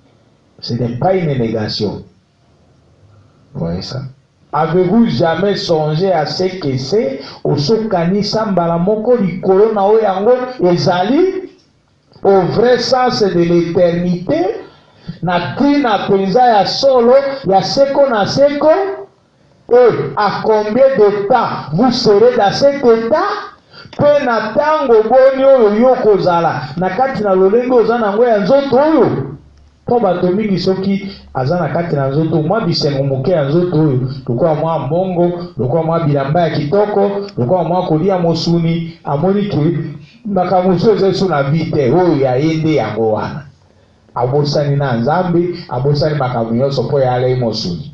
ce n'est pas une négation. Vous voyez ça? Avez-vous jamais songé à ce que c'est au sokanisa mbalamoko likolo na o yango ezali au vrai sens de l'éternité na tina penza ya solo ya seko na seko? Et à combien de temps vous serez dans cet état? Pe na tango boni oyo yo kozala na kati na lolenge oza nango ya nzoto oyo po bato mingi soki aza na kati na nzoto mwa bisengo moke ya nzoto oyo lokola mwa mbongo, lokola mwa bilamba ya kitoko, lokola mwa kolia mosuni, amoni ke makambo mosusu eza so na vi te oyo ya ye nde yango wana abosani na nzambe, abosani makambo nyonso mpo ya alai mosuni.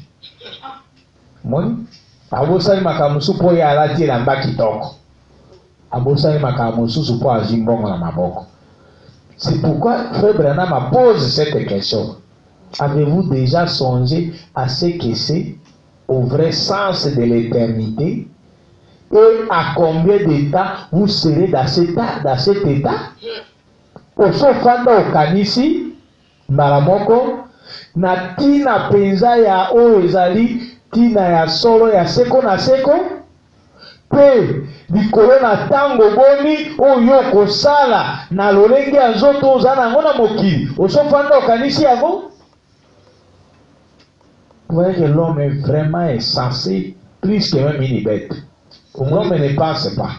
Moni abosani makambo mosusu mpo ya alati elamba kitoko, abosani makambo mosusu mpo azwi mbongo na maboko. C'est pourquoi Frère Branham pose cette question. Avez-vous déjà songé à ce que c'est au vrai sens de l'éternité? Et à combien de temps vous serez dans cet état? Osofanda okanisi malamoko na tina penza ya oyo ezali tina ya solo ya seko na seko? Pe likolo na tango boni oyo kosala na lolenge ya nzoto oza nango na mokili osofanda okanisi yango? Vous voyez que l'homme est vraiment insensé plus que même une bête. L'homme ne pense pas.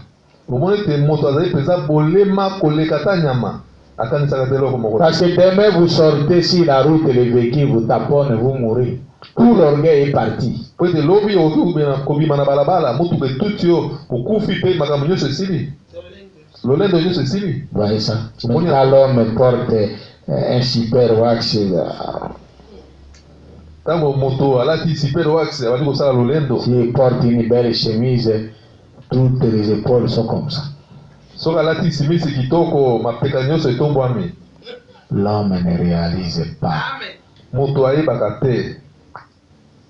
omoni te moto azali penza bolema koleka ta nyama akanisaka te eloko moko. Parce que demain vous sortez sur la route, le véhicule vous taponne, vous mourrez. Tout l'orgueil est parti. Po ete lobi okobima na balabala motuka etuti yo okufi mpe makambo nyonso esili lolendo nyonso esili. Voyez ça. Mais quand l'homme porte un super wax, ntango moto alati super wax abandi kosala lolendo, s'il porte une belle chemise, toutes les épaules sont comme ça. soki alati simisi kitoko mapeka nyonso etombwami. L'homme ne réalise pas moto ayebaka te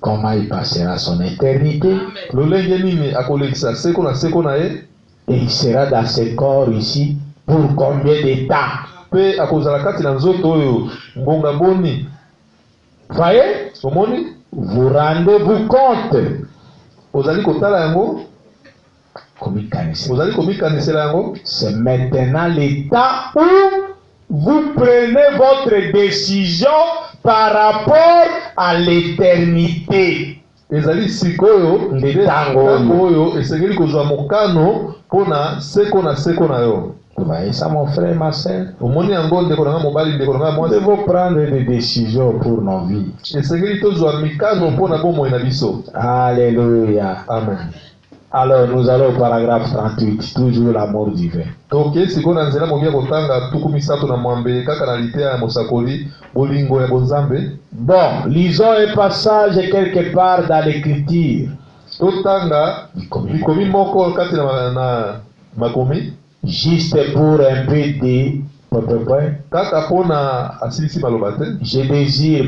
comment il passera son éternité. lolenge nini akolekisa seko na seko na ye. Et il sera dans ce corps ici pour combien de temps? Mpe akozala kati na nzoto oyo ngonga boni. Voyez? Omoni? Vous rendez-vous compte? Ozali kotala yango? Ozali komikanisela yango? C'est maintenant le temps où vous prenez votre décision par rapport à l'éternité. Ezali sikoyo ntango oyo esengeli kozwa mokano mpona seko na seko na yo. Vous voyez ça, mon frère, ma soeur? Omoni yango ndeko nanga mobali, ndeko nanga mwasi. Nous devons prendre des décisions pour nos vies. Esengeli tozwa mikano mpona bomoi na biso. Alléluia. Amen. Alors nous allons au paragraphe 38, toujours l'amour divin. Donc sikoyo na nzela mokia kotanga tuku misato na mwambe kaka na litea ya mosakoli bolingo ya bonzambe. Bon, lisons un passage quelque part dans l'écriture. Totanga bikomi moko kati na makomi. Juste pour un peu de kaka pona asilisi maloba te. Je désire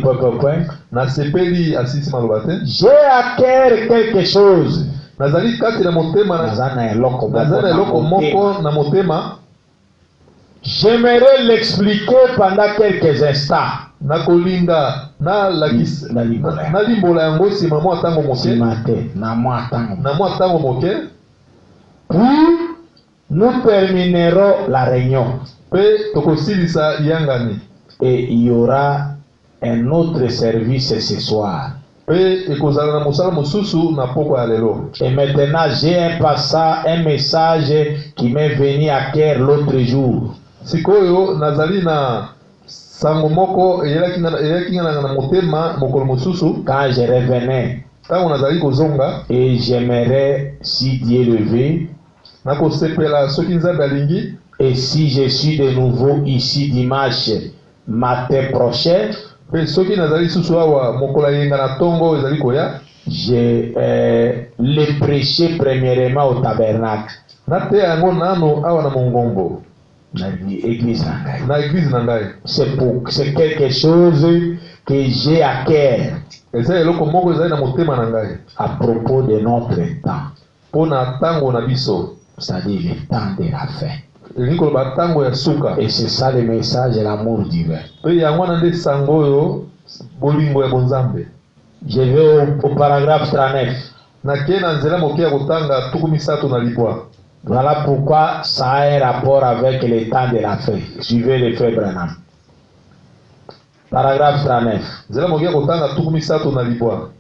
na sepeli asilisi maloba te. J'ai à cœur quelque chose. Nazali kati na motema nazana eloko moko na motema. J'aimerais l'expliquer pendant quelques instants. Nakolinga na limbola yango sima mwa tango moke. Na mwa tango moke. Puis nous terminerons la réunion. Pe tokosilisa yangani. Et il y aura un autre service ce soir. Pe ekozala na mosala mosusu na poko ya lelo. Et maintenant j'ai un message qui m'est venu à cœur l'autre jour. Sikoyo nazali na sango moko eyelaki na motema mokolo mosusu. Quand je revenais, tango nazali kozonga, et j'aimerais, si Dieu le veut, nakosepela soki nzambe alingi. Et si je suis de nouveau ici dimanche matin prochain, pe soki nazali susu awa mokolo yenga na tongo ezali koya, je le prêcher premièrement au tabernacle. Na te yango nano awa na mongombo. Na église na ngai. C'est quelque chose que j'ai à cœur. Eza eloko moko ezali na motema na ngai. À propos de notre temps. Pona tango na biso. C'est-à-dire le temps de la fin. elingi batango ya suka. Et c'est ça le message de l'amour divin. Pe yango wana nde sango oyo bolingo ya bonzambe. Je vais au paragraphe 39. Nakei na nzela moke ya kotanga 37. Voilà pourquoi ça a un rapport avec le temps de la fête. Suivez le frère Branham. Paragraphe 39. Nzela moke ya kotanga 37.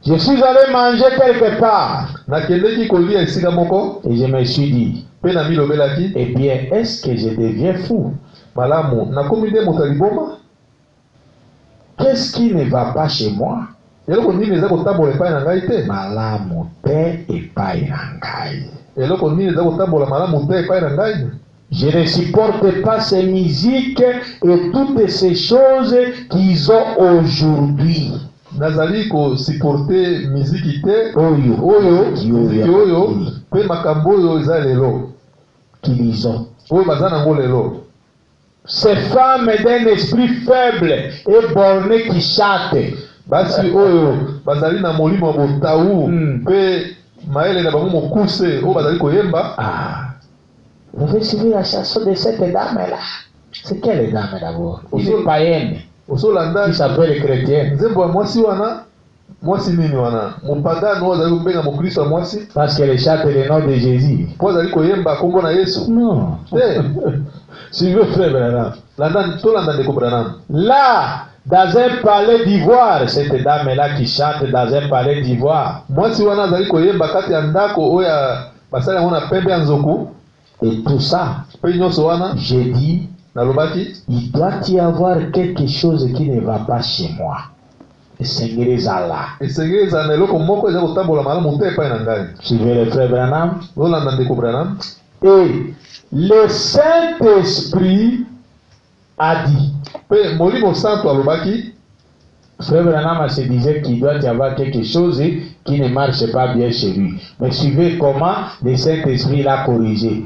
Je suis allé manger quelque part. Nakendeki kolia esika moko. Et je me suis dit, Pe na milobelaki. eh bien, est-ce que je deviens fou? Malamu nakomi nde moto aliboma. Qu'est-ce qui ne va pas chez moi? Eloko nini eza kotambola epai na ngai te? Malamu te epai na ngai. Eloko nini eza kotambola malamu te epai na ngai? Je ne supporte pas ces musiques et toutes ces choses qu'ils ont aujourd'hui. Nazali ko supporter miziki te Oyo, miziki oyo pe makambo oyo eza lelo qu'ils ont. oyo baza nango lelo. Ces femmes d'un esprit faible et borné qui chantent. Basi oyo bazali na molimo ya botau pe maele na bango mokuse oyo bazali koyemba. Ah, vous pouvez suivre la chanson de cette dame-là. C'est quelle dame d'abord? Une païenne Osolanda qui s'appelle chrétienne. nzembo ya mwasi wana, mwasi nini wana mopagano oyo azali kobenga mokristo ya mwasi Parce qu'elle chante le nom de Jésus. po azali koyemba kombo na Yesu Non. te. Suivez frère Branham. Tolanda ndeko Branham. Là, dans un palais d'ivoire, cette dame-là qui chante dans un palais d'ivoire. Mwasi wana azali koyemba kati ya ndako oyo basali yango na pembe ya nzoku. Et tout ça, Pe nyonso wana j'ai dit, nalobaki il doit y avoir quelque chose qui ne va pas chez moi. Le Seigneur est là. esengeli ezala na eloko moko eza kotambola malamu te epai na ngai. Suivez le frère Branham. Olanda ndeko Branham. Et le Saint-Esprit a dit. Pe molimo santo alobaki. Frère Branham se disait qu'il doit y avoir quelque chose qui ne marche pas bien chez lui. Mais suivez comment le Saint-Esprit l'a corrigé.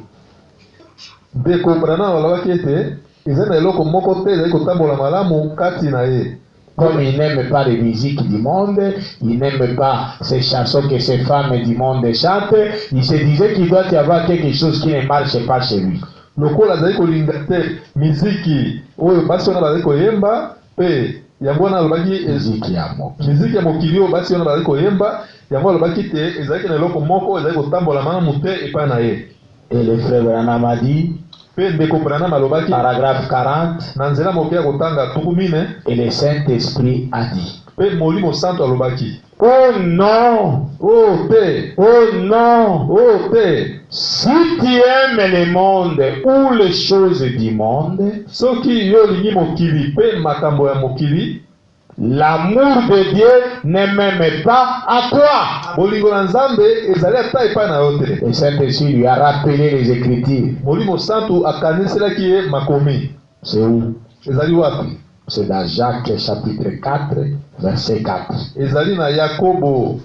Ndeko Branham alobaki ete eza na eloko moko te ezali kotambola malamu kati na ye. Comme il n'aime pas les musiques du monde, il n'aime pas ces chansons que ces femmes du monde chantent, il se disait qu'il doit y avoir quelque chose qui ne marche pas chez lui. Lokola azali kolinga te miziki oyo basi wana bazali koyemba pe yango wana alobaki Miziki ya moko. miziki ya mokili oyo basi wana bazali koyemba yango alobaki te ezalaki na eloko moko ezali kotambola malamu te epai na ye. Et le frère Branham a dit, Pe ndeko Branham alobaki paragraphe 40, na nzela moke ya kotanga 40. et le Saint-Esprit a dit, Pe molimo santo alobaki oh non, oh te, oh non, oh te, si tu aimes le monde ou les choses du monde, soki yo olingi mokili pe makambo ya mokili, l'amour de Dieu ne m'aime pas à toi. bolingo na Nzambe ezali ata epai na yo te. Le Saint-Esprit lui a rappelé les Écritures. Molimo santo akaniselaki ye makomi. C'est où? Ezali wapi? C'est dans Jacques chapitre 4, verset 4. Ezali na Yakobo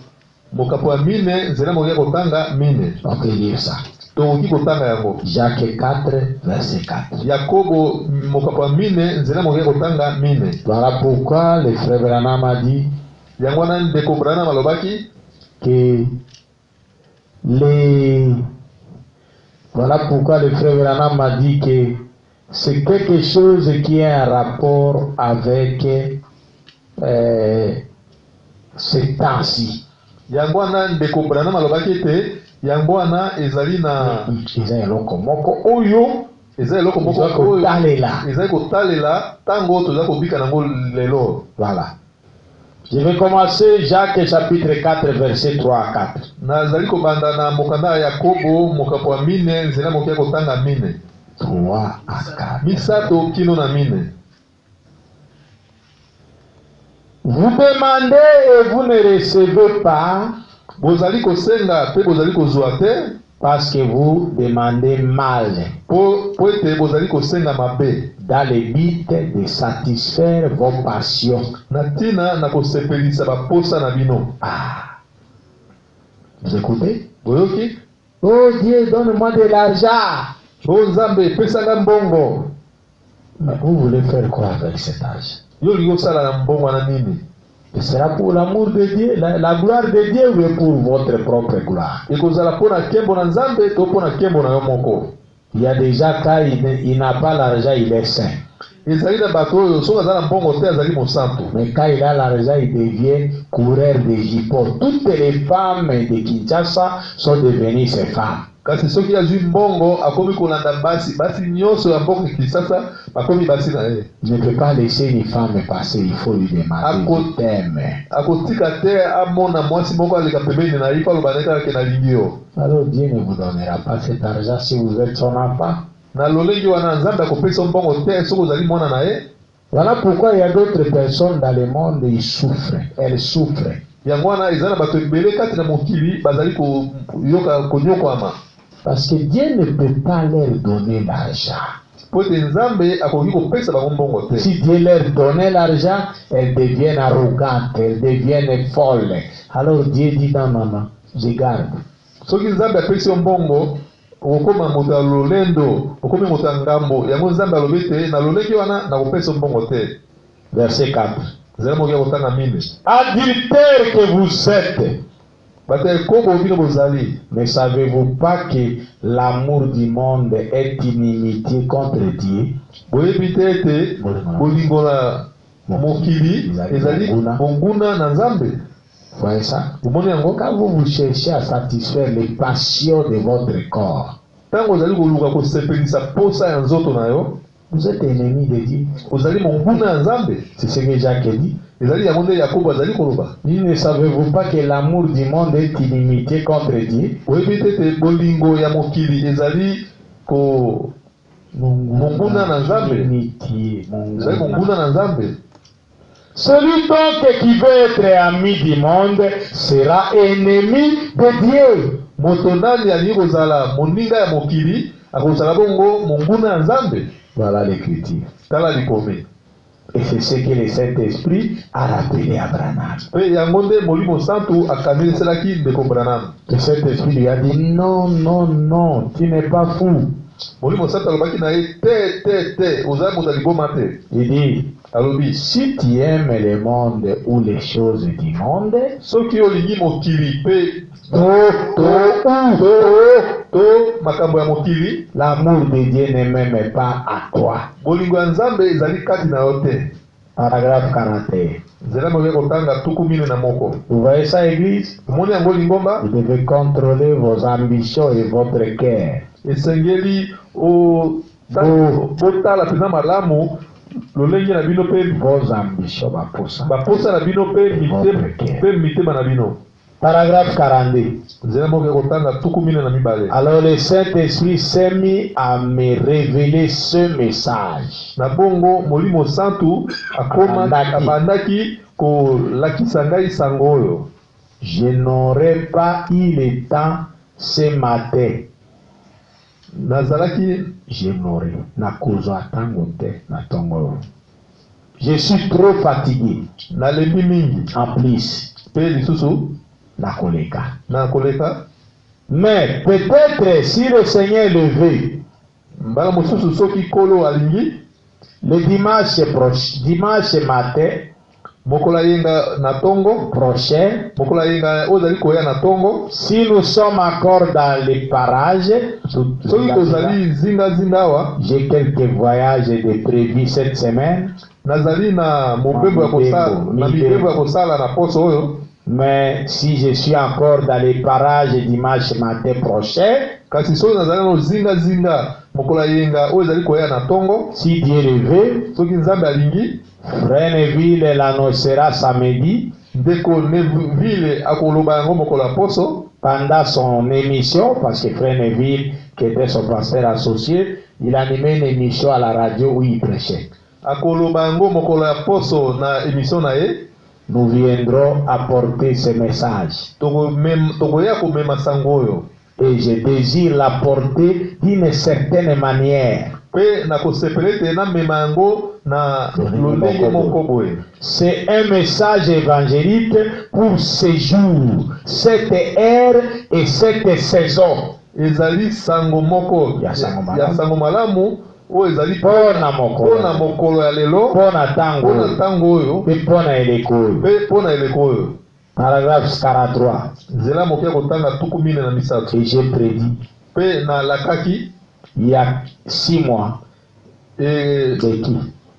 mokapo ya 4 nzela moke ya kotanga 4. On peut lire ça. Tokoki kotanga yango. Jacques 4, verset 4. Yakobo mokapo ya 4 nzela moke ya kotanga 4. Voilà pourquoi le frère Branham a dit Yango wana ndeko Branham alobaki que les... Voilà pourquoi le frère Branham a dit que c'est quelque chose qui a un rapport avec ce temps-ci. yango wana ndeko Branham alobaki ete yango wana ezali na Eza eloko moko oyo ezali eloko moko eza kotalela. ezali kotalela tango toza kobika nango lelo. Voilà. Je vais commencer Jacques chapitre 4 verset 3 à 4. Nazali kobanda na mokanda ya Yakobo mokapo ya 4 nzela moke ya kotanga 4. 3 à 4. Misato kino na 4. Vous demandez et vous ne recevez pas Bozali kosenga pe bozali kozwa te parce que vous demandez mal po ete bozali kosenga mabe dans le but de satisfaire vos passions. na ntina na kosepelisa baposa na bino. Ah. Vous écoutez? Boyoki? Oh Dieu, donne-moi de l'argent. O Nzambe pesanga mbongo. Mais vous voulez faire quoi avec cet argent? Yo olingi osala na mbongo na nini? Ce sera pour l'amour de Dieu, la gloire de Dieu ou pour votre propre gloire? Ekozala mpo na nkembo na Nzambe to mpo na nkembo na yo moko? Il y a déjà quand il n'a pas l'argent, il est saint. ezali na bato oyo soki aza na mbongo te azali mosantu. Mais quand il a l'argent, il devient coureur de jippo. Toutes les femmes de Kinshasa sont devenues ses femmes. Kasi soki azwi mbongo akomi kolanda basi nyonso ya mboka Kinshasa bakomi basi na ye. Je ne peux pas laisser une femme passer, il faut lui demander je t'aime. Akotika te amona mwasi moko aleka pembeni na ye po aloba neka ke nalingi yo. Alors Dieu ne vous donnera pas cet argent si vous êtes son enfant. Na lolengi wana nzambe akopesa mbongo te soki ozali mwana na ye. Voilà pourquoi il y a d'autres personnes dans le monde, ils souffrent, elles souffrent. Yango wana eza na bato ebele kati na mokili bazali koyoka konyokwama. Parce que Dieu ne peut pas leur donner l'argent. Si Dieu leur donnait l'argent, elles deviennent arrogantes, elles deviennent folles. Alors Dieu dit non, non, non, je garde. Verset 4. Adultère que vous êtes. Ne savez-vous pas que l'amour du monde est inimitié contre Dieu? Voyez ça? Quand vous cherchez à satisfaire les passions de votre corps, vous êtes ennemi de Dieu. C'est ce que Jacques dit. Ne savez-vous pas que l'amour du monde est inimitié contre Dieu? Celui donc qui veut être ami du monde sera ennemi de Dieu. Voilà l'écriture. Et c'est ce que le Saint-Esprit a rappelé à Branham. Le Saint-Esprit lui a dit non, non, non, tu n'es pas fou. Il dit, si tu aimes le monde ou les choses du monde, l'amour de Dieu ne m'aime pas à toi. Paragraphe 41. Vous voyez ça, Église? Vous devez contrôler vos ambitions et votre cœur. Vos ambitions, Paragraphe 42. Alors le Saint-Esprit s'est mis à me révéler ce message. Je n'aurais pas eu le temps ce matin. Je n'aurais. Je suis trop fatigué. En plus. Mais peut-être si le Seigneur le veut, le dimanche matin prochain, si nous sommes encore dans les parages, j'ai quelques voyages de prévus cette semaine. Mais si je suis encore dans les parages dimanche matin prochain, si Dieu le veut, Freneville l'annoncera samedi pendant son émission, parce que Freneville, qui était son pasteur associé, il animait une émission à la radio où il prêchait. Nous viendrons apporter ce message. Et je désire l'apporter d'une certaine manière. C'est un message évangélique pour ces jours, cette ère et cette saison. Pona tango pe pona eleko. Paragraphe 43. Et j'ai prédit il y a 6 mois, Et de qui?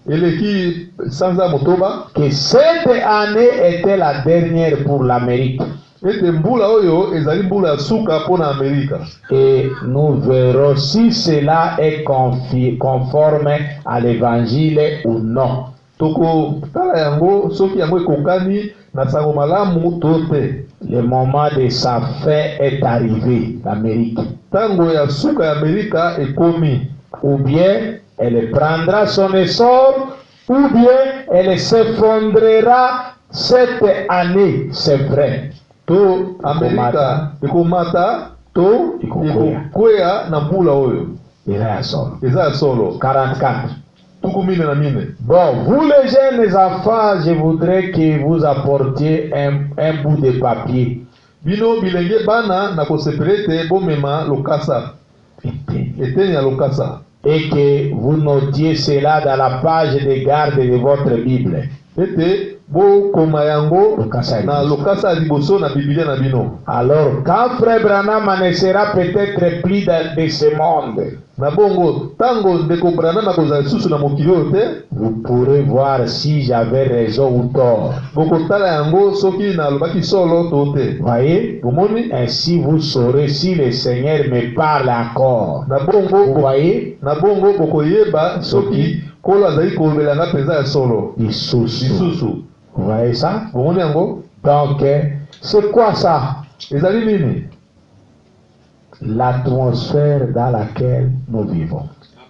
eleki sanza motoba Que cette année était la dernière pour l'Amérique. ete mbula oyo ezali mbula ya suka mpona Amerika. Et nous verrons si cela est conforme à l'évangile ou non. Tokotala yango soki yango ekokani na sango malamu to te. Le moment de sa fin est arrivé, l'Amérique. Tango ya suka ya Amerika ekomi. Ou bien elle prendra son essor, ou bien elle s'effondrera cette année, c'est vrai. To Amerika ekomata to ekokwea na mbula oyo. Eza ya solo. Eza ya solo. 44. Tuku mine na mine. Bon, vous les jeunes enfants, je voudrais que vous apportiez un bout de papier. Bino bilenge bana na kosepele te bomema lokasa. Eteni ya lokasa. Et que vous notiez cela dans la page de garde de votre Bible. Ete bo koma yango na lokasa liboso na Biblia na bino. Alors, quand Frère Branham ne sera peut-être plus de ce monde, na bongo tango ndeko Branham akozala lisusu na mokili oyo te, vous pourrez voir si j'avais raison ou tort. bokotala yango soki nalobaki solo to te. Voyez? Bomoni? Ainsi vous saurez si le Seigneur me parle encore. Na bongo Vous voyez? na bongo bokoyeba soki kolo azali kolobela nga mpenza ya solo lisusu. Vous voyez ça? Bomoni yango? Donc, c'est quoi ça? Ezali nini? L'atmosphère dans laquelle nous vivons.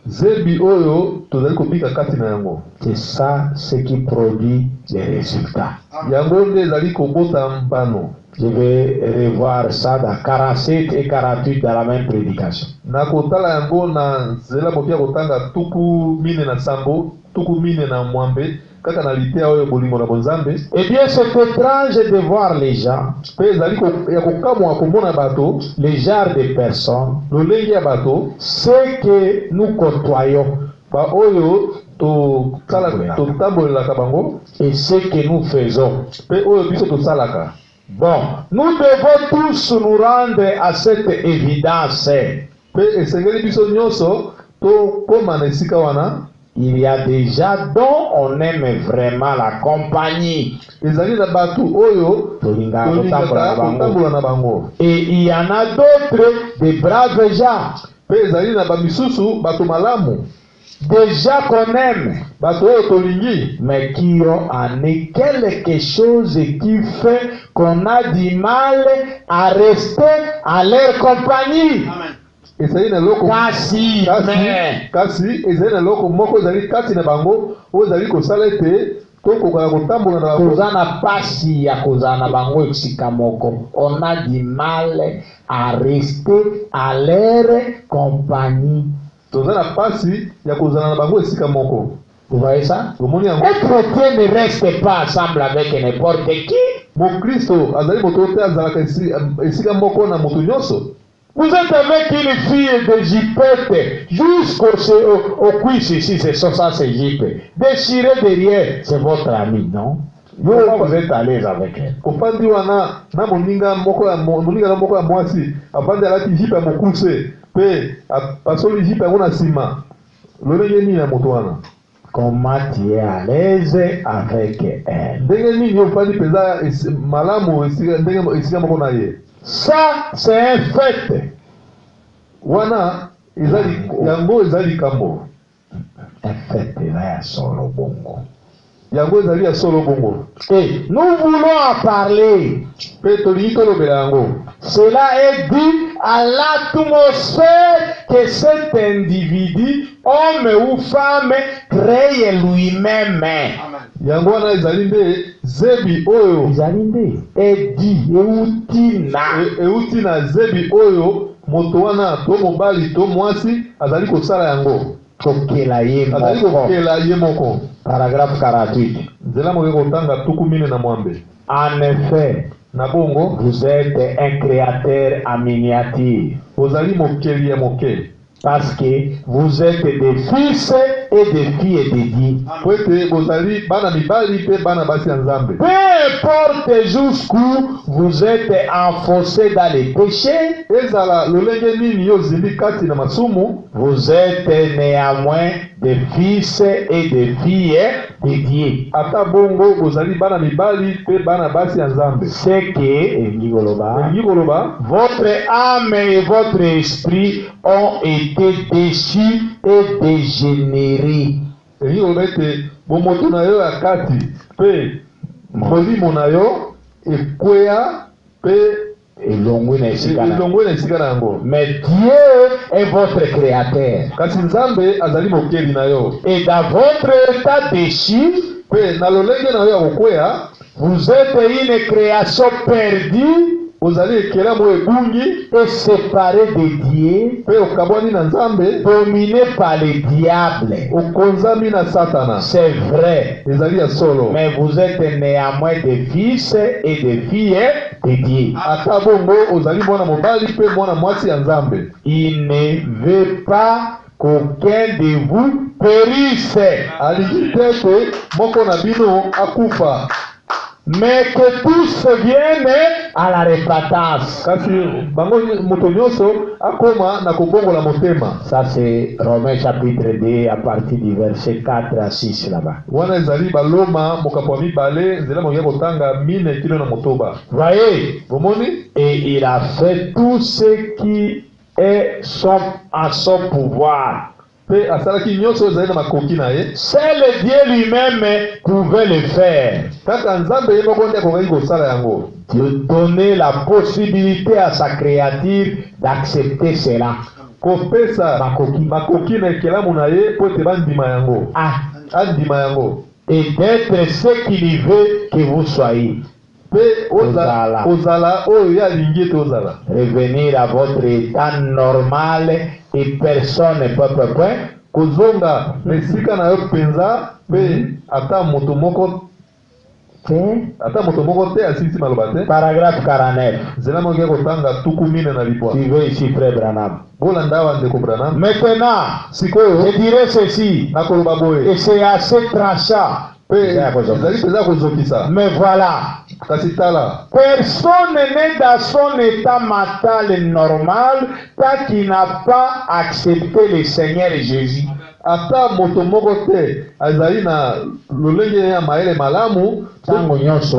Zebi oyo tozali kobika kati na yango. C'est ça ce qui produit les résultats. Yango nde ezali kobota mpano. Je vais revoir ça dans 47 et 48 dans la même prédication. Na kotala yango na nzela bokia kotanga tuku mine na sambo, tuku mine na mwambe, kaka na litea oyo bolingo na bonzambe. Eh bien, c'est étrange de voir les gens, Pe ezali ya kokamwa komona bato, les genres de personnes, lolenge ya bato, ceux que nous côtoyons ba oyo totambolelaka bango, et ce que nous faisons. pe oyo biso tosalaka. Bon, nous devons tous nous rendre à cette évidence. Pe esengeli biso nyonso tokóma na esika wana. Il y a des gens dont on aime vraiment la compagnie. Ezali na bato oyo Tolingaka tolingaka kotambola na bango. Et il y en a d'autres, des braves gens, Pe ezali na bamisusu bato malamu, des gens qu'on aime, bato oyo tolingi, mais qui ont en eux quelque chose qui fait qu'on a du mal à rester à leur compagnie. ezali na loko Kasi, mais kasi ezali na loko moko ezali kati na bango oyo ezali kosala ete tokoka kotambola na bango. toza na pasi ya kozala na bango esika moko. On a du mal à rester à leur compagnie. Toza na pasi ya kozala na bango esika moko. Vous voyez ça? Omoni yango? Un chrétien ne reste pas ensemble avec n'importe qui. Mokristo azali moto te azalaka esika moko na moto nyonso. Vous êtes avec une fille de jipette jusqu'au cuisse ici, c'est ça, c'est jipette. Déchiré derrière, c'est votre ami, non? Vous êtes à l'aise avec elle. Ofandi wana na moninga moko ya mwasi afandi alati jipe ya mokuse pe asoli jipe yango na nsima. Lolenge nini ya moto wana? Comment tu es à l'aise avec elle? Ndenge nini ofandi mpenza malamu esika moko na ye? Ça, c'est un fait. Wana ezali yango ezali kambo. Un fait là solo bongo. Yango ezali ya solo bongo. Et nous voulons en parler. Pe tolingi tolobela yango. Cela est dû à l'atmosphère que cet individu, homme ou femme, crée lui-même. Yango wana ezali nde zebi oyo Ezali nde edi euti na zebi oyo moto wana to mobali to mwasi azali kosala yango. kokela ye Azali moko. kokela ye moko. Paragraphe 48. Nzela moke kotanga tuku mine na mwambe. En effet, Na bongo vous êtes un créateur en miniature, ozali mokeli ya moke. parce que vous êtes des fils et des filles dédiées. po ete bozali bana mibali mpe bana basi ya nzambe. Peu importe jusqu'où vous êtes enfoncés dans les péchés, ezala lolenge nini yo ozindi kati na masumu, vous êtes néanmoins des fils et des filles dédiés. ata bongo bozali bana mibali mpe bana basi ya nzambe. C'est que, elingi koloba votre âme et votre esprit ont été déchus et dégénérés. elingi koloba ete bomoto na yo ya kati mpe molimo na yo ekweya mpe elongwe na esika na yango. Mais Dieu est votre créateur. kasi nzambe azali mokeli na yo. Et dans votre état déchu, mpe na lolenge na yo ya kokweya, vous êtes une création perdue ozali ekelamu ebungi et séparée de Dieu, mpe okabwani na nzambe, dominé par le diable. okonzami na satana. C'est vrai. ezali ya solo. Mais vous êtes néanmoins des fils et des filles de Dieu. ata bongo ozali mwana mobali mpe mwana mwasi ya nzambe. Il ne veut pas qu'aucun de vous périsse, alingi te ete moko na bino akufa, mais que tous viennent à la repentance. kasi bango moto nyonso akoma na kobongola motema. Ça c'est Romains chapitre 2 à partir du verset 4 à 6 là-bas. wana ezali baloma mokapo ya mibale nzela moya kotanga mine kino na motoba. Voyez, bomoni, et il a fait tout ce qui est en son pouvoir. mpe asalaki nyonso ezali na makoki na ye. Seul Dieu lui-même pouvait le faire. kaka nzambe ye moko nde akokaki kosala yango. Dieu donnait la possibilité à sa créature d'accepter cela. kopesa makoki na ekelamu na ye po ete bandima yango. andima yango. Et d'être ce qu'il veut que vous soyez. mpe ozala oyo ye alingi ete ozala. Revenir à votre état normal et personne ne peut point. kozonga na esika na yo mpenza mpe ata moto moko te asilisi maloba te. Paragraphe 49. nzela moki ya kotanga tuku mine na libwa. Suivez ici frère Branham. bolanda awa ndeko Branham. Maintenant, sikoyo je dirais ceci, nakoloba boye. et c'est assez tranchant. ezali mpenza kozokisa. Mais voilà, kasi tala, personne n'est dans son état mental normal tant qu'il n'a pas accepté le Seigneur Jésus. ata moto moko te azali na lolenge ya maele malamu Tango nyonso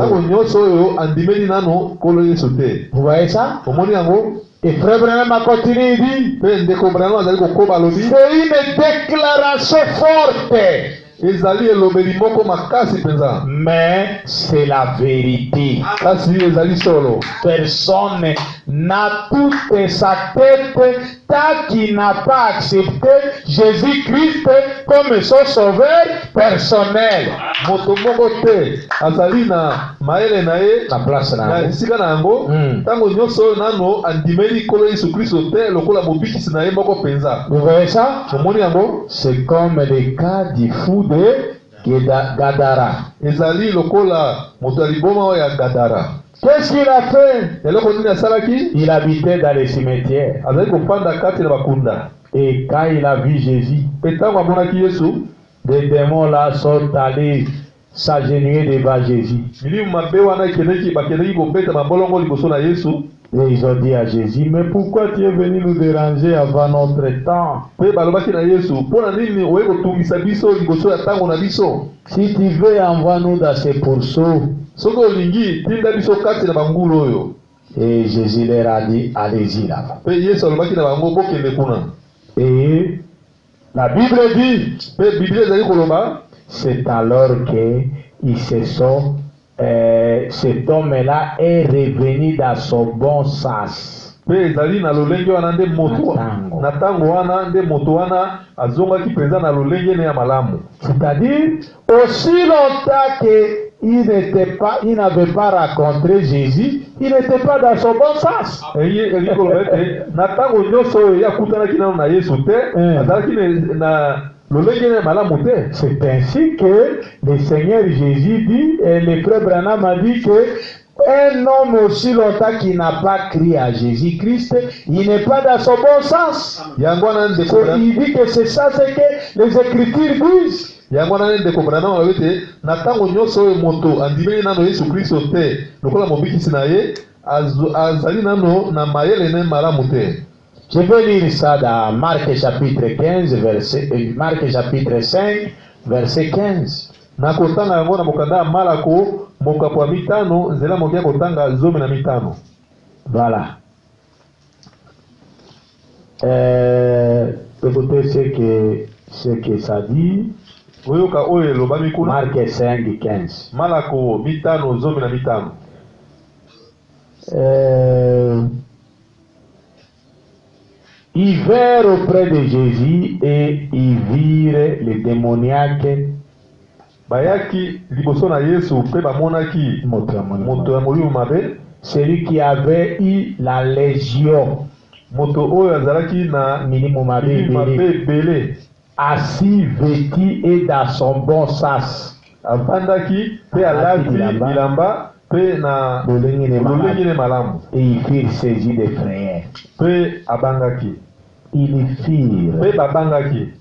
oyo andimeli nano nkolo yesu te. Vous voyez ça? omoni yango. Et frère Branham a continué, il dit, mpe ndeko Branham azali kokoba alobi, c'est une déclaration forte, ezali elobeli moko makasi mpenza, mais c'est la vérité. kasi ezali solo. Personne n'a toute sa tête tant qu'il n'a pas accepté Jésus-Christ comme son sauveur personnel. moto moko te azali na maele na ye La place na là. esika na yango ntango nyonso oyo nano andimeli nkolo yesu kristo te lokola mobikisi na ye moko mpenza. Vous voyez ça? omoni yango. C'est comme le cas du fou de Gadara. ezali lokola moto ya liboma oyo ya gadara. Qu'est-ce qu'il a fait? eloko nini asalaki? Il habitait dans les cimetières. azali kopanda kati na bakunda. Et quand il a vu Jésus, mpe ntango amonaki yesu, des démons là sont allés s'agenouiller devant Jésus. milimu mabe wana bakendeki kobeta mabolongo liboso na yesu. Et ils ont dit à Jésus, mais pourquoi tu es venu nous déranger avant notre temps? mpe balobaki na yesu, mpona nini oye kotungisa biso liboso ya ntango na biso? Si tu veux, envoie-nous dans ces pourceaux. soki olingi tinda biso kati na bangulu oyo. Et Jésus leur a dit, allez-y là-bas. mpe yesu alobaki na bango bokende kuna. Et la Bible dit, mpe biblia ezali koloba, c'est alors que ils se sont, cet homme-là est revenu dans son bon sens. mpe ezali na lolenge wana nde moto na ntango wana nde moto wana azongaki mpenza na lolenge ne ya malamu. C'est-à-dire, aussi longtemps que il n'avait pas rencontré Jésus, il n'était pas dans son bon sens. elingi koloba ete na ntango nyonso oyo ye akutanaki nano na yesu te, azalaki na lolenge ne ya malamu te. C'est ainsi que le Seigneur Jésus dit, et le frère Branham a dit que un homme aussi longtemps qui n'a pas crié à Jésus-Christ, il n'est pas dans son bon sens. Yangwana ndeko Il dit que c'est ça ce que les Écritures disent. Yangwana ndeko brana wawete na tango nyoso oyo moto andimeli nano Yesu Kristo te lokola mobikisi na ye azali nano na mayele ne malamu te. Je vais lire ça dans Marc chapitre 15 Marc chapitre 5 verset 15. Na kotanga yango na mokanda Malako mokapo 5 nzela mokia kotanga 15. Voilà. Écoutez ce que ça dit. Marc 5 15. Malako 5:15. Ils vinrent auprès de Jésus et ils virent les démoniaques. Bayaki liboso na Yesu pe bamonaki moto ya molimo mabe, celui qui avait eu la légion, moto oyo azalaki na milimo mabe belé, assis vêtu et dans son bon sas, avandaki pe alati bilamba pe na lolenge ne malamu, et ils firent saisi de frayeur, pe abangaki, ils firent pe babangaki.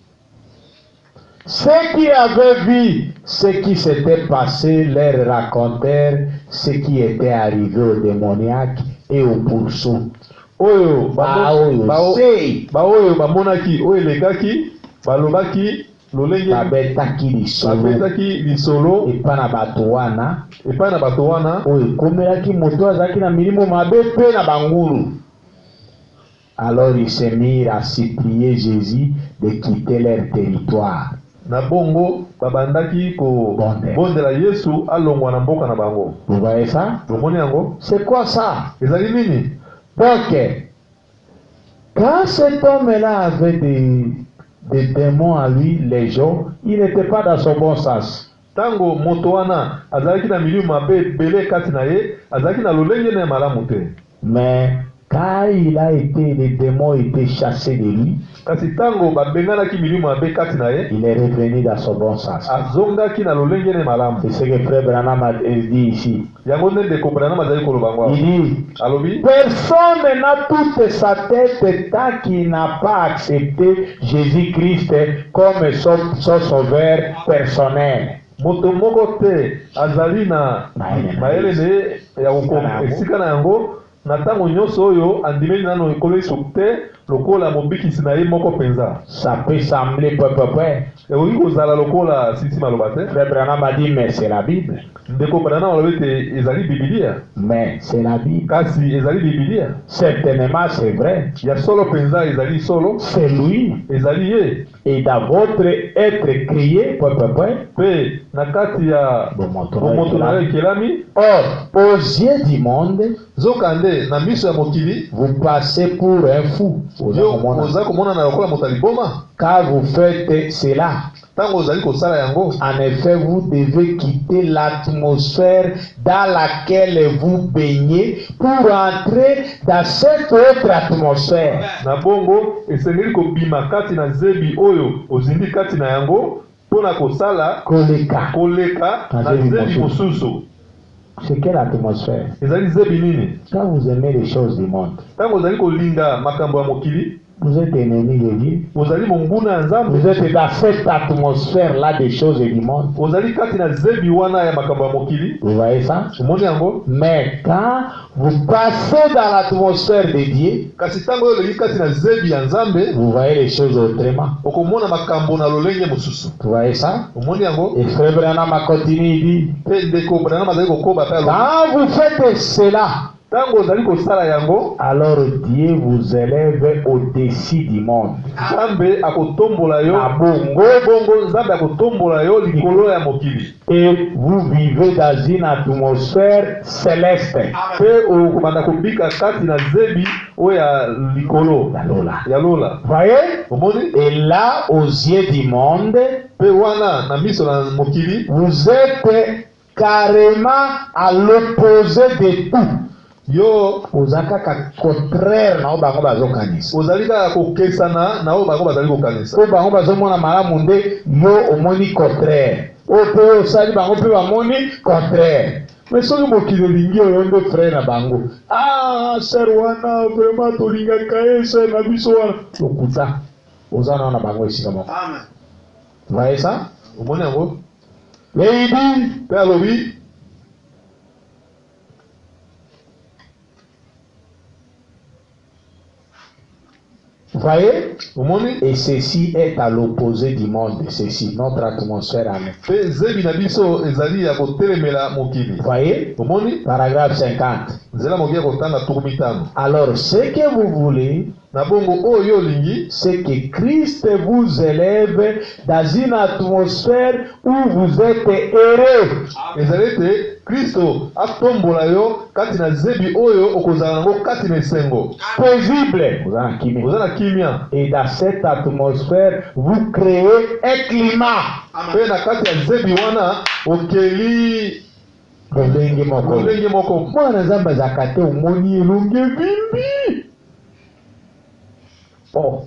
Ceux qui avaient vu ce qui s'était passé leur racontèrent ce qui était arrivé aux démoniaques et aux poursuits. Oyo bamonaki oyo elekaki balobaki lolenge babetaki lisolo epai na bato wana oyo ekomelaki moto azalaki na milimo mabe mpe na bangulu. Alors ils se mirent à supplier Jésus de quitter leur territoire. Na bongo babandaki ko bondela Yesu alongwa na mboka na bango. Vous voyez ça? C'est quoi ça? Ezali nini? Donc, quand cet homme-là avait des démons à lui, les gens, il n'était pas dans son bon sens. Tango moto wana azalaki na milimo mabe belé kati na ye, azalaki na lolenge na malamu te. Mais quand les démons étaient chassés de lui, kasi tango babenganaki milimo mabe kati na ye, il est revenu dans son bon sens. Azongaki na lolenge ne malamu. C'est ce que Frère Branham a dit ici. Yango nende ko Branham azali ko lobangwa. Il dit, alobi, personne n'a toute sa tête tant qu'il n'a pas accepté Jésus-Christ comme son sauveur personnel. Moto moko te azali na mayele ne ya kokoma esika na yango na tango nyonso oyo andimeli nano ekolo Yesu te lokola mobikisi na ye moko penza. Ça peut sembler peu. Ekoki kozala lokola sisi maloba te. Frère Branham a dit mais c'est la Bible. Ndeko Branham alobi te ezali Biblia. Mais c'est la Bible. Kasi ezali Biblia. Certainement c'est vrai. Ya solo penza ezali solo. C'est lui. Ezali ye. Et dans votre être crié pe na kati ya bomoto na ekelami. Or aux yeux du monde, zokande na miso ya mokili, vous passez pour un fou. Oza komona na lokola moto aliboma. Car vous faites cela. Tango ozali kosala yango. En effet, vous devez quitter l'atmosphère dans laquelle vous baignez pour entrer dans cette autre atmosphère. Na bongo esengeli kobima kati na zebi oyo ozindi kati na yango pona kosala koleka na zebi mosusu. C'est quelle atmosphère? Ezali zebi nini? Quand vous aimez les choses du monde, tango ozali kolinga makambo ya mokili, vous êtes ennemi de Dieu. Vous êtes dans cette atmosphère-là des choses du monde. Vous voyez ça? Mais quand vous passez dans l'atmosphère de Dieu, vous voyez les choses autrement. Vous voyez ça? Et Frère Branham a continué, il dit, quand vous faites cela, alors Dieu vous élève au-dessus du monde. Et vous vivez dans une atmosphère céleste. Voyez? Et là, aux yeux du monde, vous êtes carrément à l'opposé de tout. Yo ozaka ka contraire na obango bazokanisa ozalika kokesana na obango bazali kokanisa obango bazomona malamu nde yo omoni contraire ope osali bango pe bamoni contraire. Mais soki mokili olingi oyo nde frère na bango. Ah, sœur wana vraiment tolingaka ye sœur na biso wana. Lokuta. Oza na bango esika moko. Amen. Vous voyez ça? omoni yango Lady, mpe alobi vous voyez? omoni Et ceci est à l'opposé du monde. Ceci, notre atmosphère à nous. mpe zebi na biso ezali ya kotelemela mokili. Vous voyez? omoni Paragraphe 50. nzela moki ya kotanga 15. Alors, ce que vous voulez, na bongo oyo olingi c'est que Christ vous élève dans une atmosphère où vous êtes heureux. ezali ete kristo atombola yo kati na zebi oyo okozala nango kati na esengo Paisible. Vous en kimia. oza na kimia. Et dans cette atmosphère, vous créez un climat. mpe na kati ya zebi wana okeli Lolenge moko. lolenge moko. Mwana nzambe azalaka te omoni elonge bimbi. Oh,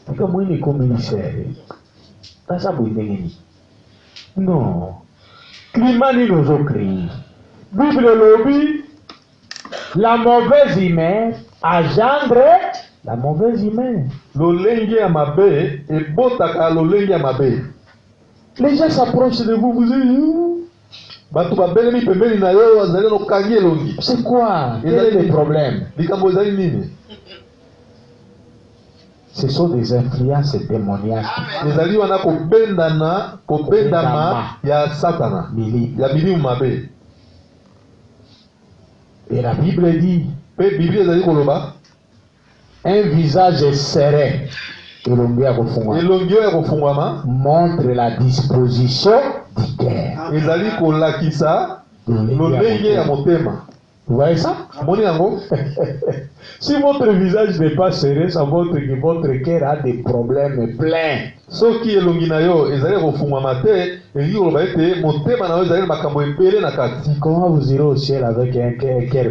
tika mwini ekomilisere taza boye ndenge nini? Non, climat nini ozocréer? Bible elobi la mauvaise humeur engendre la mauvaise humeur. lolenge ya mabe ebotaka lolenge ya mabe. Les gens s'approchent de vous, vous dites bato babelemi pembeni na yo bazali nokangi elongi. c'est quoi? Quel est le problème? likambo ezali nini? Ce sont des influences démoniaques. ezali wana kobendama ya satana Mili. ya milimu mabe. Et la Bible dit mpe biblia ezali koloba un visage serein elongi ya kofungwa elongi oyo ya kofungwama montre la disposition du cœur. ezali kolakisa lolenge ya motema. Vous voyez ça? omoni yango Si votre visage n'est pas serein, ça montre que votre cœur a des problèmes pleins. soki elongi na yo ezali ya kofungwama te elingi koloba ete motema na yo ezali na makambo ebele na kati. Comment vous irez au ciel avec un cœur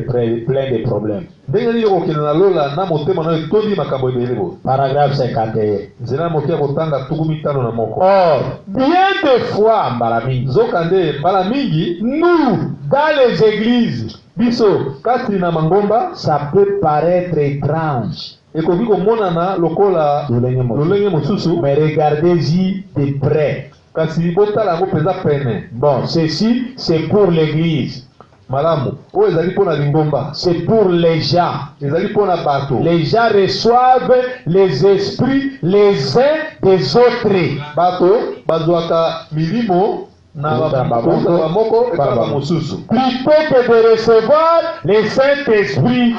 plein de problèmes? ndenge nini okokende na lola na motema na yo etondi makambo ebele bo. Paragraphe 51. nzela moki ya kotanga 15 Or, bien des fois, Mbalami, nzoka nde mbala mingi nous, dans les églises, biso kati na mangomba ça peut paraître étrange. ekoki komonana lokola lolenge mosusu, Mais regardez-y de près. kasi botala yango mpenza pene. Bon, ceci, c'est pour l'église. malamu oyo ezali mpo na lingomba, C'est pour les gens. ezali mpo na bato. Les gens reçoivent les esprits les uns des autres. bato bazwaka milimo na bamoko epa bamosusu. Plutôt que de recevoir le Saint-Esprit.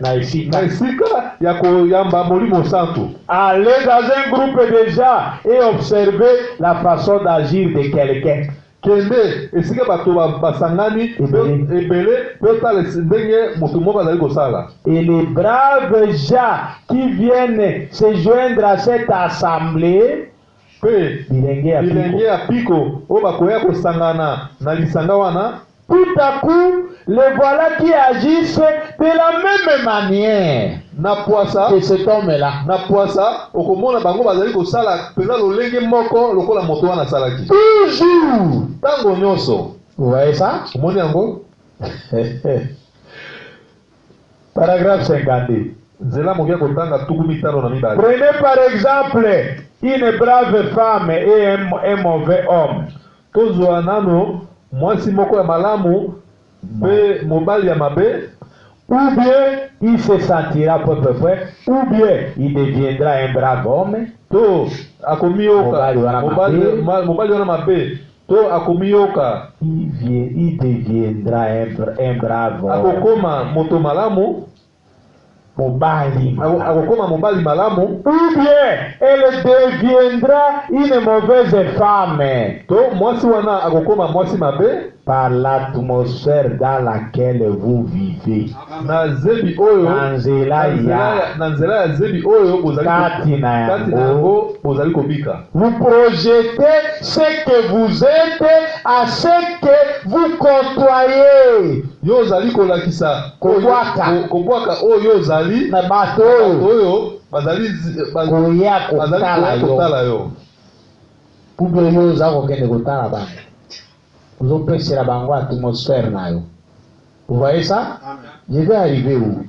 na esika ya koyamba molimo santu. Allez dans un groupe de gens et observez la façon d'agir de quelqu'un. kende esika bato basangani ebele mpe otala ndenge moto moko azali kosala. Et les braves gens qui viennent se joindre à cette assemblée, mpe bilenge ya piko oyo bakoya kosangana na lisanga wana, tout à coup, les voilà qui agissent de la même manière na poasa que cet homme-là. na poasa okomona bango bazali kosala mpenza lolenge moko lokola moto wana asalaki Toujours. ntango nyonso. Vous voyez ça? omoni yango. Paragraphe 52. nzela moki ya kotanga 52. Prenez par exemple une brave femme et un mauvais homme. tozwa nano mwasi moko ya malamu mpe mobali ya mabe. Ou bien il se sentira peu près, ou bien il deviendra un brave homme. to akomi yoka mobali wana mabe, to akomi yoka Il deviendra un brave homme. akokoma moto malamu, akokoma mobali malamu. Ou bien elle deviendra une mauvaise femme. to mwasi wana akokoma mwasi mabe Par l'atmosphère dans laquelle vous vivez. na zebi oyo Na nzela ya zebi oyo kati na yango bozali kobika. Vous projetez ce que vous êtes à ce que vous côtoyez. yo ozali kolakisa kobwaka oyo ozali Na bato oyo bazali kotala kotala yo. yo. Pube yo oza kokende kotala bango. Vous oppressez la bango atmosphère nayo. Vous voyez ça? Je vais arriver où?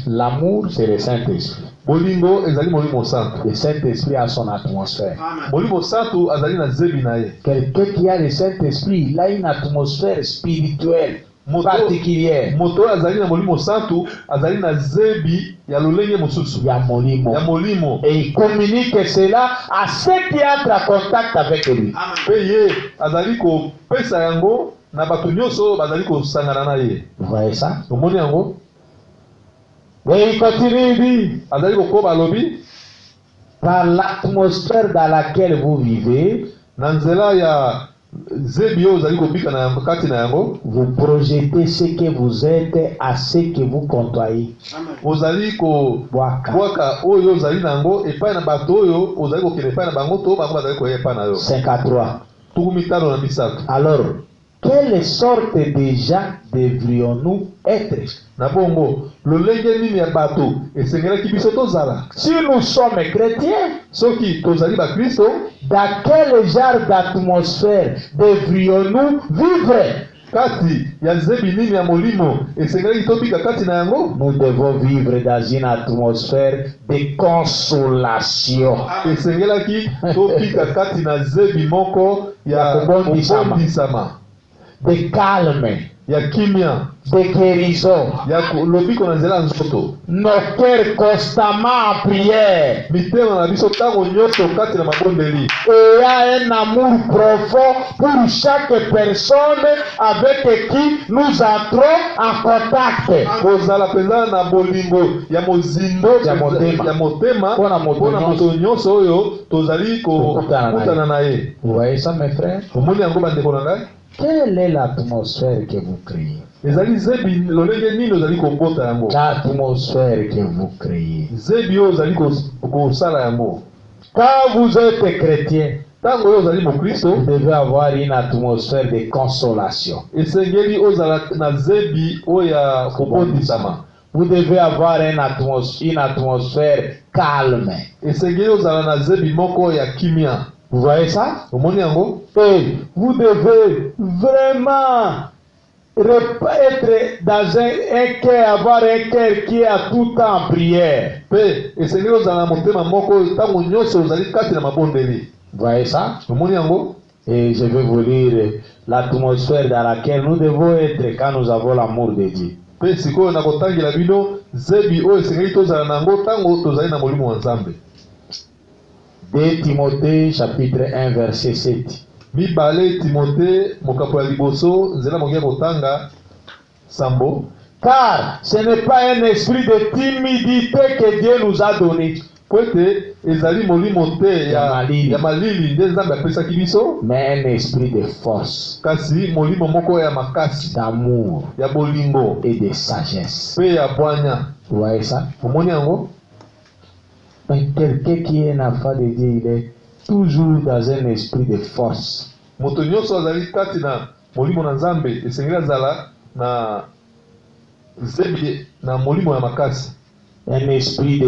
L'amour, c'est le Saint-Esprit. Bolingo ezali molimo santo. Le Saint-Esprit a son atmosphère. Molimo santo azali na zebi na ye. Quelqu'un qui a le Saint-Esprit, il a une atmosphère spirituelle particulière. Moto azali na molimo santo azali na zebi ya lolenge mosusu. Ya molimo. Et il communique cela à ceux qui entrent en contact avec lui. Peye azali ko pesa yango na bato nyonso bazali ko sangana na ye. Vous voyez ça? Omoni yango? Oui, il continue, il dit, azali ko koba lobi par l'atmosphère dans laquelle vous vivez, na nzela ya zebi oyo ozali kobika na kati na yango, vous projetez ce que vous êtes à ce que vous côtoyez. ozali ko bwaka oyo ozali na yango epai na bato oyo ozali kokende epai na bango to bango bazali koya epai na yo. 53. Tuku mitano na misato. Alors, quelle sorte de gens devrions-nous être? Na bongo lolenge nini ya bato esengelaki biso tozala? Si nous sommes chrétiens, soki tozali ba Kristo, dans quel genre d'atmosphère devrions-nous vivre? Kati ya zebi nini ya molimo esengelaki tobika kati na yango? Nous devons vivre dans une atmosphère de consolation. Esengelaki tobika kati na zebi moko ya kobondisama, de calme, ya kimia, de guérison, ya lobiko na nzela nzoto. Nos cœurs constamment en prière. Mitema na biso tango nyonso kati na mabondeli. Et il y a un amour profond pour chaque personne avec qui nous entrons en contact. Kozala penza na bolingo ya mozindo ya motema pona moto nyonso oyo tozali kokutana na ye. Vous voyez ça mes frères? Omoni yango bandeko na ngai? Quelle est l'atmosphère que vous créez? Ezali zebi lolenge nini ozali kobota yango? L'atmosphère que vous créez. Zebi oyo ozali kosala yango. Quand vous êtes chrétien, tango oyo ozali mokristo, vous devez avoir une atmosphère de consolation. Esengeli ozala na zebi oyo ya kobondisama. Vous devez avoir une atmosphère calme. Esengeli ozala na zebi moko ya kimia. Vous voyez ça? Omoni yango? Et vous devez vraiment être dans un cœur, avoir un cœur qui est à tout temps en prière. Pe esengeli ozala na motema moko tango nyonso ozali kati na mabondeli. Vous voyez ça? Omoni yango? Et je vais vous lire l'atmosphère dans laquelle nous devons être quand nous avons l'amour de Dieu. Pe sikoyo na kotangela bino zebi oyo esengeli tozala nango tango tozali na molimo wa Nzambe. 2 Timothée chapitre 1 verset 7. Mibale Timothée mokapo ya liboso nzela mokia kotanga sambo. Car ce n'est pas un esprit de timidité que Dieu nous a donné. Kwete ezali molimo te ya malili nde Nzambe apesaki biso, mais un esprit de force, kasi molimo moko ya makasi, d'amour, ya bolingo et de sagesse. Pe ya bwanya. Vous voyez ça? Omoni yango? Mais quelqu'un qui est un enfant de Dieu, il est toujours dans un esprit de force. Moto nyonso azali kati na molimo na Nzambe esengeli azala na zebi na molimo ya makasi. Un esprit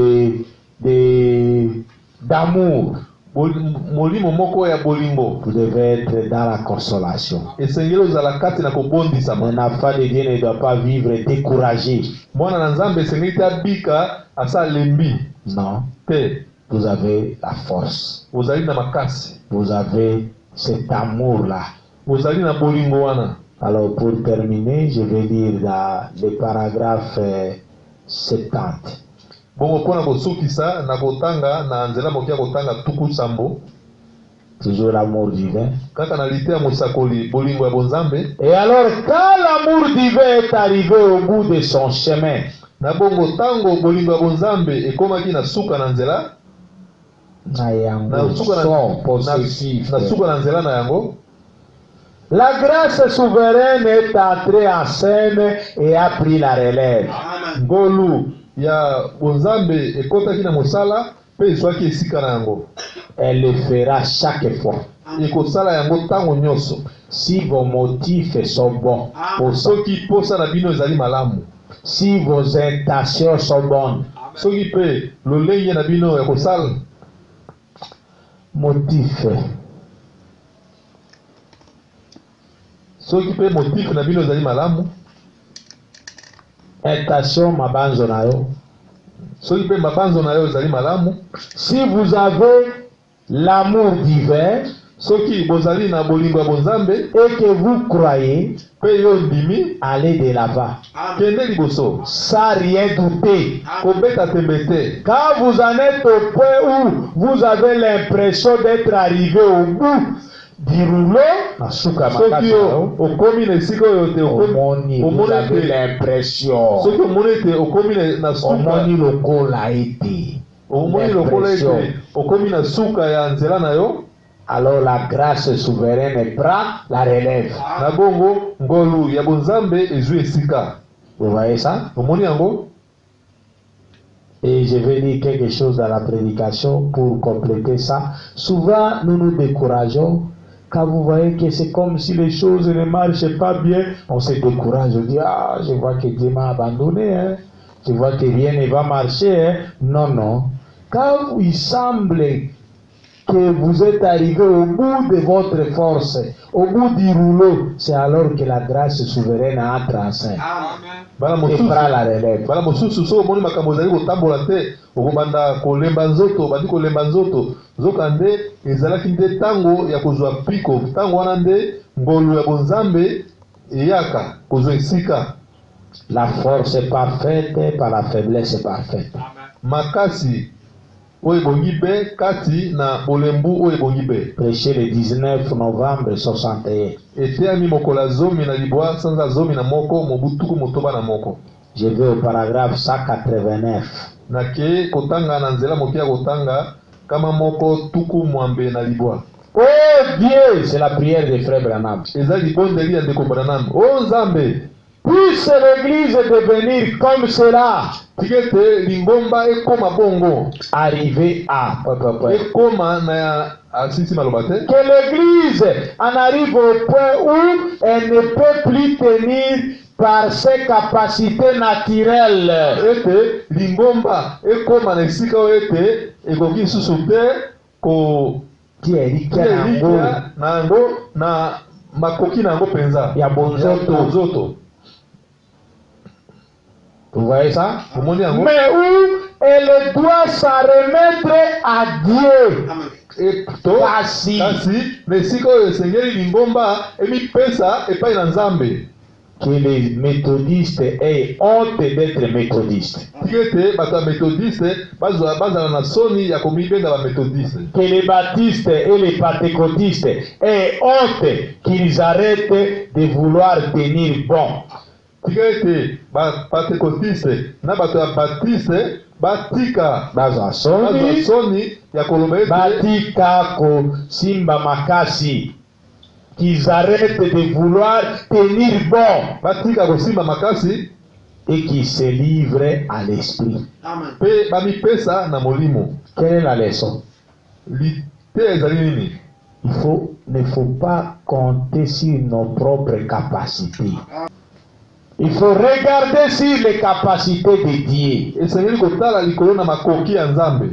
d'amour. Molimo moko ya bolingo. Vous devez être dans la consolation. Esengeli ozala kati na kobondisama. Un enfant de Dieu ne doit pas vivre découragé. Mwana na Nzambe esengeli te abika asa lembi. Non. Vous avez la force. Vous avez cet amour-là. Alors pour terminer, je vais lire dans le paragraphe 70. Toujours l'amour divin. Et alors quand l'amour divin est arrivé au bout de son chemin, na bongo tango bolingo ya bonzambe ekomaki na suka na nzela na suka na nzela na yango, la grâce souveraine est entrée en scène et a pris la relève. Ngolu ya bonzambe ekotaki na mosala pe eswaki esika na yango. Elle le fera chaque fois. Ekosala yango tango nyonso. Si vos motifs sont bons, soki posa na bino ezali malamu, si vos intentions sont bonnes, soki pe lolenge na bino ya kosala motif soki pe motif na bino ezali malamu, intention mabanzo na yo. soki pe mabanzo na yo ezali malamu, Si vous avez l'amour divin soki bozali na bolingo ya bonzambe et que vous croyez, pe yo ndimi, allez de l'avant, kende liboso sans rien douter. kobeta tembe te. Quand vous en êtes au point où vous avez l'impression d'être arrivé au bout du rouleau, soki yo okomi na esika oyo te omoni, vous omoni avez ete l'impression, soki omoni ete okomi na suka omoni lokola été. omoni lokola ete okomi na suka ya nzela na yo, Alors la grâce souveraine prend la relève. na bongo ngolu ya bonzambe ezwi esika. Vous voyez ça? Omoni yango. Et je vais dire quelque chose dans la prédication pour compléter ça. Souvent, nous nous décourageons. Quand vous voyez que c'est comme si les choses ne marchent pas bien, on se décourage. On dit, ah, je vois que Dieu m'a abandonné. Hein. Je vois que rien ne va marcher. Hein. Non, non. Quand il semble que vous êtes arrivé au bout de votre force, au bout du rouleau, c'est alors que la grâce souveraine entre en scène. Et prend la relève. Bala mosusu so omoni makambo ezali kotambola te, okobanda kolemba nzoto, bandi kolemba nzoto, nzoka nde ezalaki nde ntango ya kozwa piko, ntango wana nde ngolu ya bonzambe eyaka kozwa esika. La force est parfaite par la faiblesse parfaite. Makasi oyo ebongi be kati na bolembu oyo ebongi be. Prêché le 19 novembre 61. Eteyami mokolo ya zomi na libwa sanza zomi na moko mobutuku motoba na moko. Je vais au paragraphe 189. Nake kotanga na nzela mokia kotanga kama moko tuku mwambe na libwa. Oh Dieu, c'est la prière des frères Branham. Eza libondeli ya ndeko Branham. Oh Nzambe, puisse l'église devenir comme cela. tikete lingomba ekoma bongo. Arriver à Ekoma na ya asisi maloba te. que l'église en arrive au point où elle ne peut plus tenir par ses capacités naturelles. Ete lingomba ekoma na esika oyo ete ekoki susu te ko Tierikia na yango na makoki na yango penza ya bonzoto. Vous voyez ça? Omoni yango. Mais où elle doit s'en remettre à Dieu. Kasi na esika oyo esengeli lingomba emipesa epai na Nzambe. Que les méthodistes aient honte d'être méthodistes. Tikete bato ya méthodiste bazala na soni ya komibenga ba méthodiste. Que les baptistes et les pentecôtistes aient honte qu'ils arrêtent de vouloir tenir bon. Tikete ba pentecôtiste na bato ya baptiste batika Bazwa soni ya koloba ete batika ko simba makasi. Qu'ils arrêtent de vouloir tenir bon. Batika kosimba makasi Et qu'ils se livrent à l'esprit. pe bamipesa na molimo. Quelle est la leçon? Lite ezali nini? Ne faut pas compter sur nos propres capacités. Il faut regarder sur les capacités de Dieu. Esengeli kotala likolo na makoki ya Nzambe.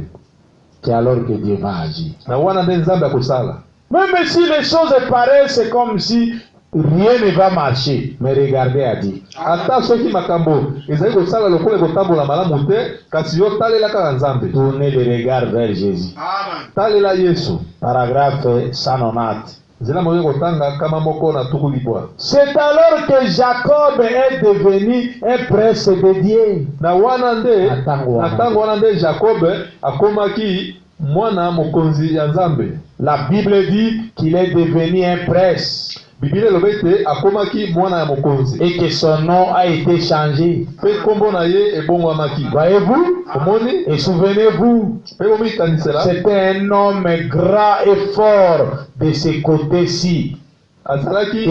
C'est alors que Dieu va agir. Na wana nde Nzambe akosala. Même si les choses paraissent comme si rien ne va marcher, mais regardez à Dieu. Ata soki makambo ezali kosala lokola kotambola malamu te, kasi yo talela kaka Nzambe. Tournez le regard vers Jésus. Talela Yesu. Paragraphe 190. Nzela moyo kotanga kama moko na tuku libwa. C'est alors que Jacob est devenu un prince de Dieu. Na wana nde Na tango wana nde Jacob akomaki mwana mokonzi ya Nzambe. La Bible dit qu'il est devenu un prince. Biblia lobete akomaki mwana ya mokonzi. Et que son nom a été changé. Pe kombo na ye ebongwamaki. Voyez-vous? Omoni? Et souvenez-vous, Pe komi kanisela. c'était un homme grand et fort de ce côté-ci. Azalaki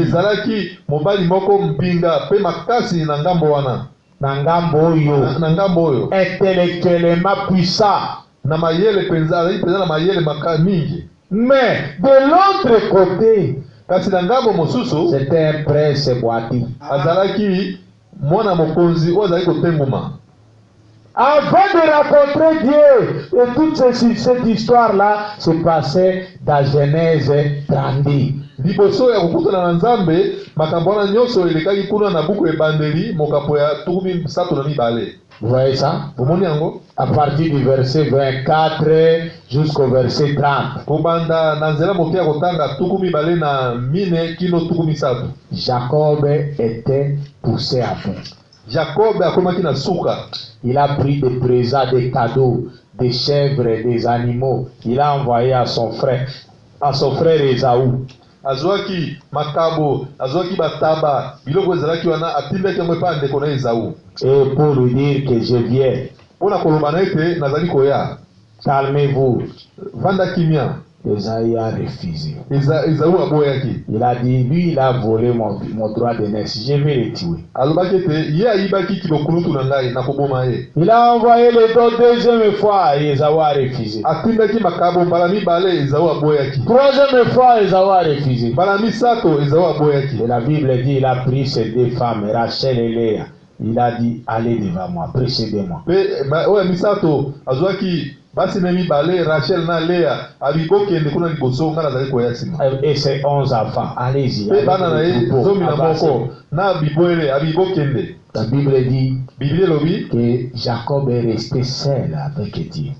ezalaki mobali moko mpinga pe makasi na ngambo wana. Na ngambo oyo. Na ngambo oyo. Intellectuellement puissant. Na mayele penza, azali penza na mayele maka mingi. Mais de l'autre côté, kasi na ngambo mosusu c'était un prince boiti. Azalaki mwana mokonzi oyo azali kotenguma. Avant de rencontrer Dieu, et toute cette histoire-là se passait dans Genèse 32. liboso ya kokutana na Nzambe makambo wana nyonso elekaki kuna na buku ebandeli mokapo ya 32. Vous voyez ça? Omoni yango À partir du verset 24 jusqu'au verset 30. kobanda na nzela moke ya kotanga 24 kino 3. Jacob était poussé à bout. Jacob akomaki na suka. Il a pris des présents, des cadeaux, des chèvres, des animaux. Il a envoyé à son frère Esaü. Azwaki makabo, azwaki bataba, biloko ezalaki wana atindaki yango epa ndeko na Esaü. Et pour lui dire que je viens. Pona koloba na ete nazali koya. Calmez-vous. Vanda kimia. Esaü a refusé. Esaü aboyaki. Il a dit, lui il a volé mon droit de naissance, je vais le tuer. Alobaki ete ye ayibaki kilokulutu na ngai na koboma ye. Il a envoyé le dos deuxième fois et Esaü a refusé. Atindaki makabo mbala mibale Esaü aboyaki. Troisième fois Esaü a refusé. Mbala misato Esaü aboyaki. Et la Bible dit, il a pris ces deux femmes, Rachel et Léa. Il a dit, allez devant moi, précédez-moi. Oya misato azwaki basi na mibale Rachel na Léa abibokende kuna liboso nga nazali koya sima. Et ses 11 enfants, allez-y. Pe bana na ye zomi na moko na biboele abibokende. La Bible dit que Jacob est resté seul avec Dieu.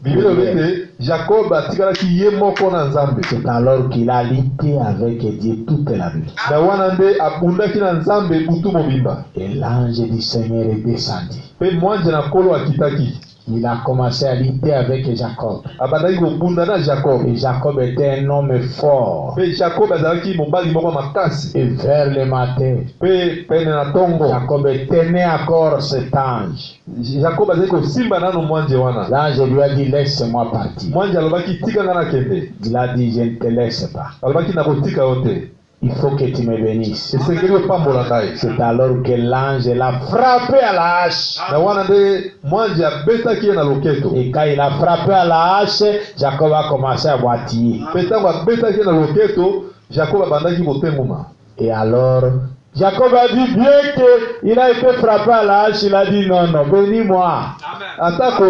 Jacob atikalaki ye moko na Nzambe. C'est alors qu'il a lutté avec Dieu toute la nuit. Na wana nde abundaki na Nzambe butu mobimba. Et l'ange du Seigneur est descendu. Pe mwanje na kolo akitaki. Il a commencé à lutter avec Jacob. Abandaki kobunda na Jacob. Et Jacob était un homme fort. Pe Jacob azalaki mobali moko makasi. Et vers le matin, pe pene na tongo, Jacob tenait encore cet ange. Jacob azalaki kosimba nano mwanje wana. L'ange lui a dit, laisse-moi partir. Mwanje alobaki tika nga na kende. Il a dit, je ne te laisse pas. Alobaki na kotika yote. Il faut que tu me bénisses. C'est alors que l'ange l'a frappé à la hache. Et quand il a frappé à la hache, Jacob a commencé à boitiller. Et alors, Jacob a dit, bien qu'il a été frappé à la hache, il a dit non, non, bénis-moi. Atako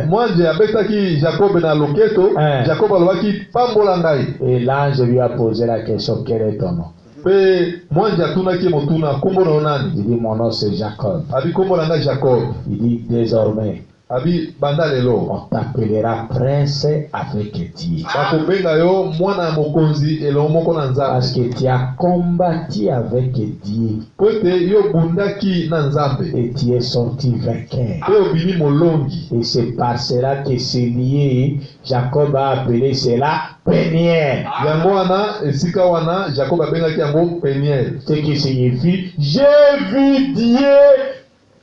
mwanje abetaki Jacob na loketo, Jacob alobaki pambola ngai. Et l'ange lui a posé la question, quel est ton nom? Pe mwanje atunaki motuna kombo na nani? Il dit mon nom c'est Jacob. Abi kombo na ngai Jacob. Il dit désormais abi banda lelo on t'appellera prince avec Dieu. Bakobenga yo mwana mokonzi elongo moko na Nzambe. Parce que tu as combattu avec Dieu. Pote yo bundaki na Nzambe. Et tu es sorti vainqueur. Yo bini molongi. Et c'est par cela que c'est lié. Jacob a appelé cela Peniel. Yango wana esika wana Jacob abengaki yango Peniel. Ce qui signifie j'ai vu Dieu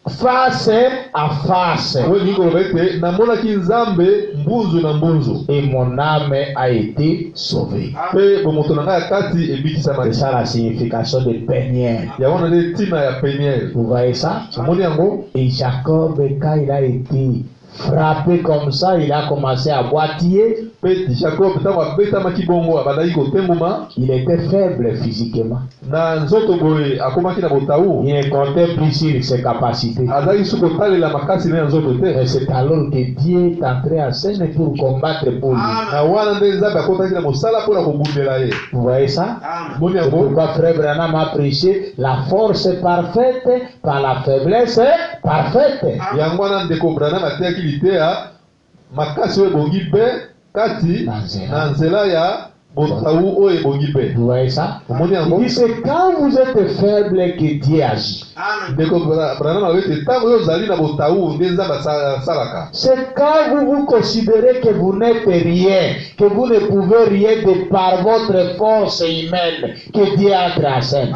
face à face. Et mon âme a été sauvée. C'est ça la signification de Peniel. Vous voyez ça? Et Jacob, quand il a été frappé comme ça, il a commencé à boitiller. Il était faible physiquement. Il ne comptait plus sur ses capacités. Et c'est alors que Dieu est entré en scène pour combattre pour lui. Vous voyez ça? C'est pourquoi Frère Branham a prêché la force parfaite par la faiblesse parfaite. Kati na nzela ya botaou o ebongibe. Vous voyez ça? Il dit c'est quand vous êtes faible que Dieu agit. C'est quand vous vous considérez que vous n'êtes rien, que vous ne pouvez rien de par votre force humaine, que Dieu entre en scène.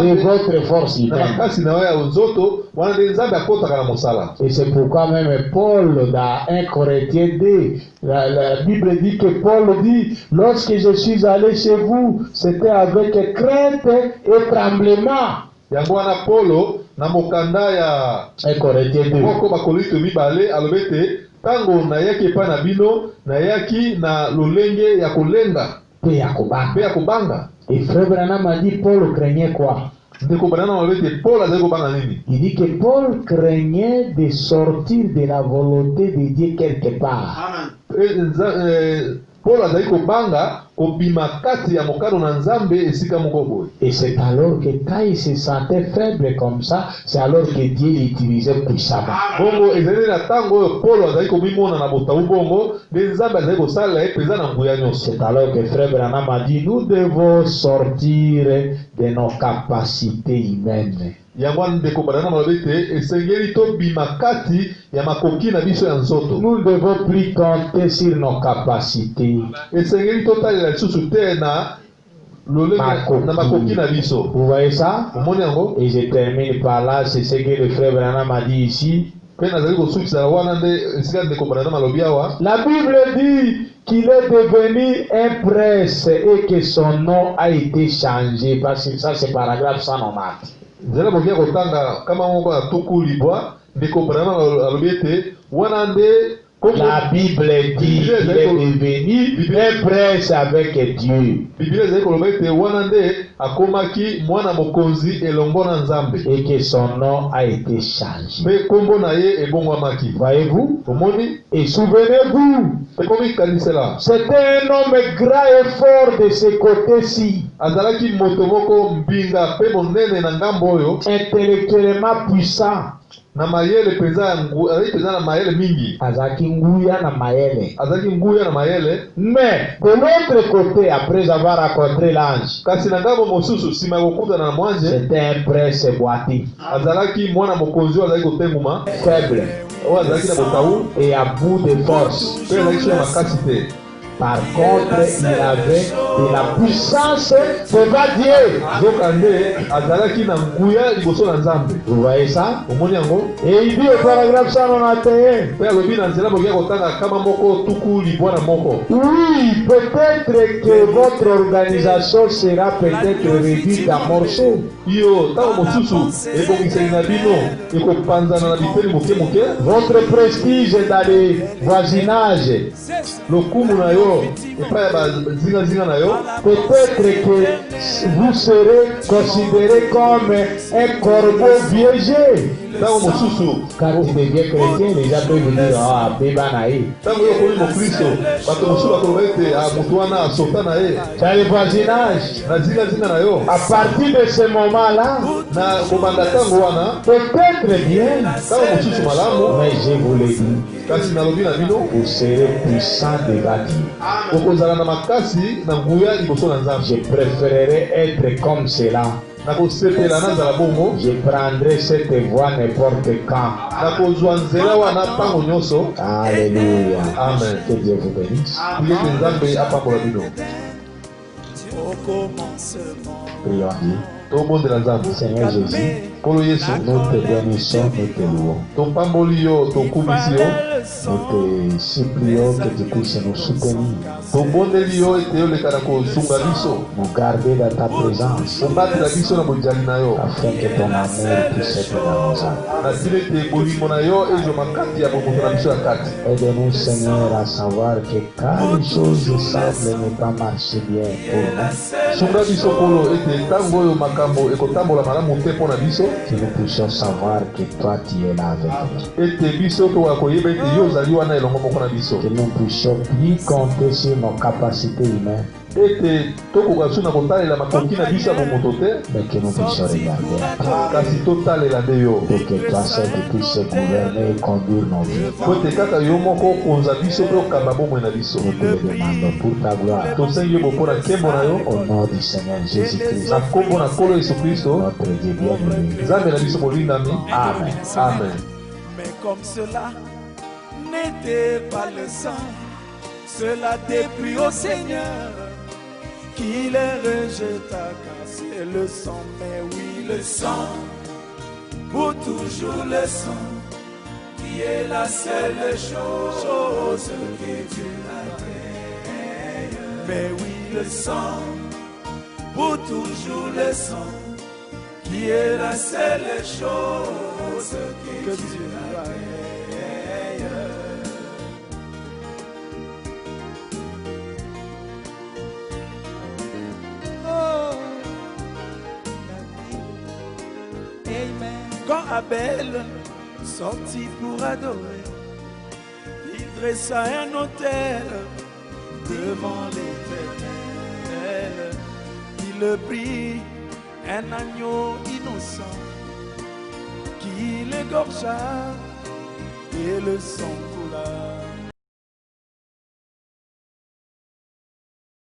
De votre force humaine. Et c'est pourquoi même Paul dans 1 Corinthiens 2, la Bible dit que Paul dit, lorsque je suis allé chez vous, c'était avec crainte et tremblement. Yangwana Polo na mokanda ya 1 Corinthiens 2. Moko bakolito mibale alobete tango na yaki pa na bino na yaki na lolenge ya kolenga pe ya kubanga. Et Frère Branham a dit Paul craignait quoi? ndeko banana malobi ete Paul azali kobanga nini? Il dit que Paul craignait de sortir de la volonté de Dieu quelque part. Paul azali kobanga kobima kati ya mokano na Nzambe esika moko boye. Et c'est alors que quand il se sentait faible comme ça, c'est alors que Dieu l'utilisait puissamment. Bongo ezali na tango oyo Paul azali komimona na botabu bongo nde Nzambe azali kosala ye penza na nguya nyonso. C'est alors que Frère Branham a dit, nous devons sortir de nos capacités humaines. Yango ndeko banana malobi ete esengeli tobima kati ya makoki na biso ya nzoto. Nous ne devons plus compter sur nos capacités. Esengeli totalela lisusu te na makoki na biso. Vous voyez ça? Omoni yango? Et je termine par là, c'est ce que le Frère Branham a dit ici. Pe nazali kosukisa wana nde esika ndeko banana malobi awa. La Bible dit qu'il est devenu un prince et que son nom a été changé. Parce que ça c'est paragraphe 190. Nzela bokia kotanga kama moko ya tuku libwa ndeko banana alobi ete wana nde la Bible dit qu'il est devenu un prince avec Dieu. Bible ezali koloba ete wana nde akomaki mwana mokonzi elongo na Nzambe. Et que son nom a été changé. Mpe kombo na ye ebongwamaki. Voyez-vous? Omoni? Et souvenez-vous, ekomi kanisela. c'était un homme grand et fort de ce côté-ci. Azalaki moto moko mbinga pe monene na ngambo oyo. Intellectuellement puissant. Na mayele penza azalaki penza na mayele mingi. Azalaki nguya na mayele. Azalaki nguya na mayele. Mais de l'autre côté, après avoir rencontré l'ange, kasi na ngambo mosusu sima ya kokutana na mwanje, c'était un prince boité. Azalaki mwana mokonzi oyo azalaki kotenguma. Faible. Oyo azalaki na botabu. Et à bout de force. Pe azalaki na makasi te. Par contre, il avait de la puissance devant Dieu. Vous voyez ça? Et il dit au paragraphe 191. Oui, peut-être que votre organisation sera peut-être réduite en morceaux. Votre prestige dans les voisinages. Peut-être que vous serez considéré comme un corbeau piégé. Quand tu deviens chrétien, les gens peuvent dire ah, Bébanaï. Dans le voisinage, à partir de ce moment-là, peut-être bien, mais je vous le dis, vous serez puissant devant Dieu. Je préférerais être comme cela. Je prendrai cette voie n'importe quand. Alléluia. Amen. Que Dieu vous bénisse. Prions Dieu. Seigneur Jésus, nous te bénissons, nous te louons. Nous te supplions que tu puisses nous soutenir. Nous garder dans ta présence. Afin que ton amour puisse être dans nos âmes. Aide-nous, Seigneur, à savoir que quand les choses semblent ne pas marcher bien pour nous, que nous puissions savoir que toi tu es là avec nous. Que nous puissions plus compter sur nos capacités humaines, mais que nous puissions regarder pour que toi seul tu puisses gouverner et conduire nos vies. Nous te le demandons pour ta gloire. Au nom du Seigneur Jésus-Christ, notre Dieu bien-aimé. Amen. Amen. Mais comme cela n'était pas le sang, cela déplut au Seigneur, qui les rejeta, car c'est le sang, mais oui le sang, pour toujours le sang, qui est la seule chose que Dieu agrée. Mais oui le sang, pour toujours le sang, qui est la seule chose que Dieu agrée. Abel sorti pour adorer. Il dressa un autel devant l'Éternel. Il prit un agneau innocent qu'il égorgea et le sang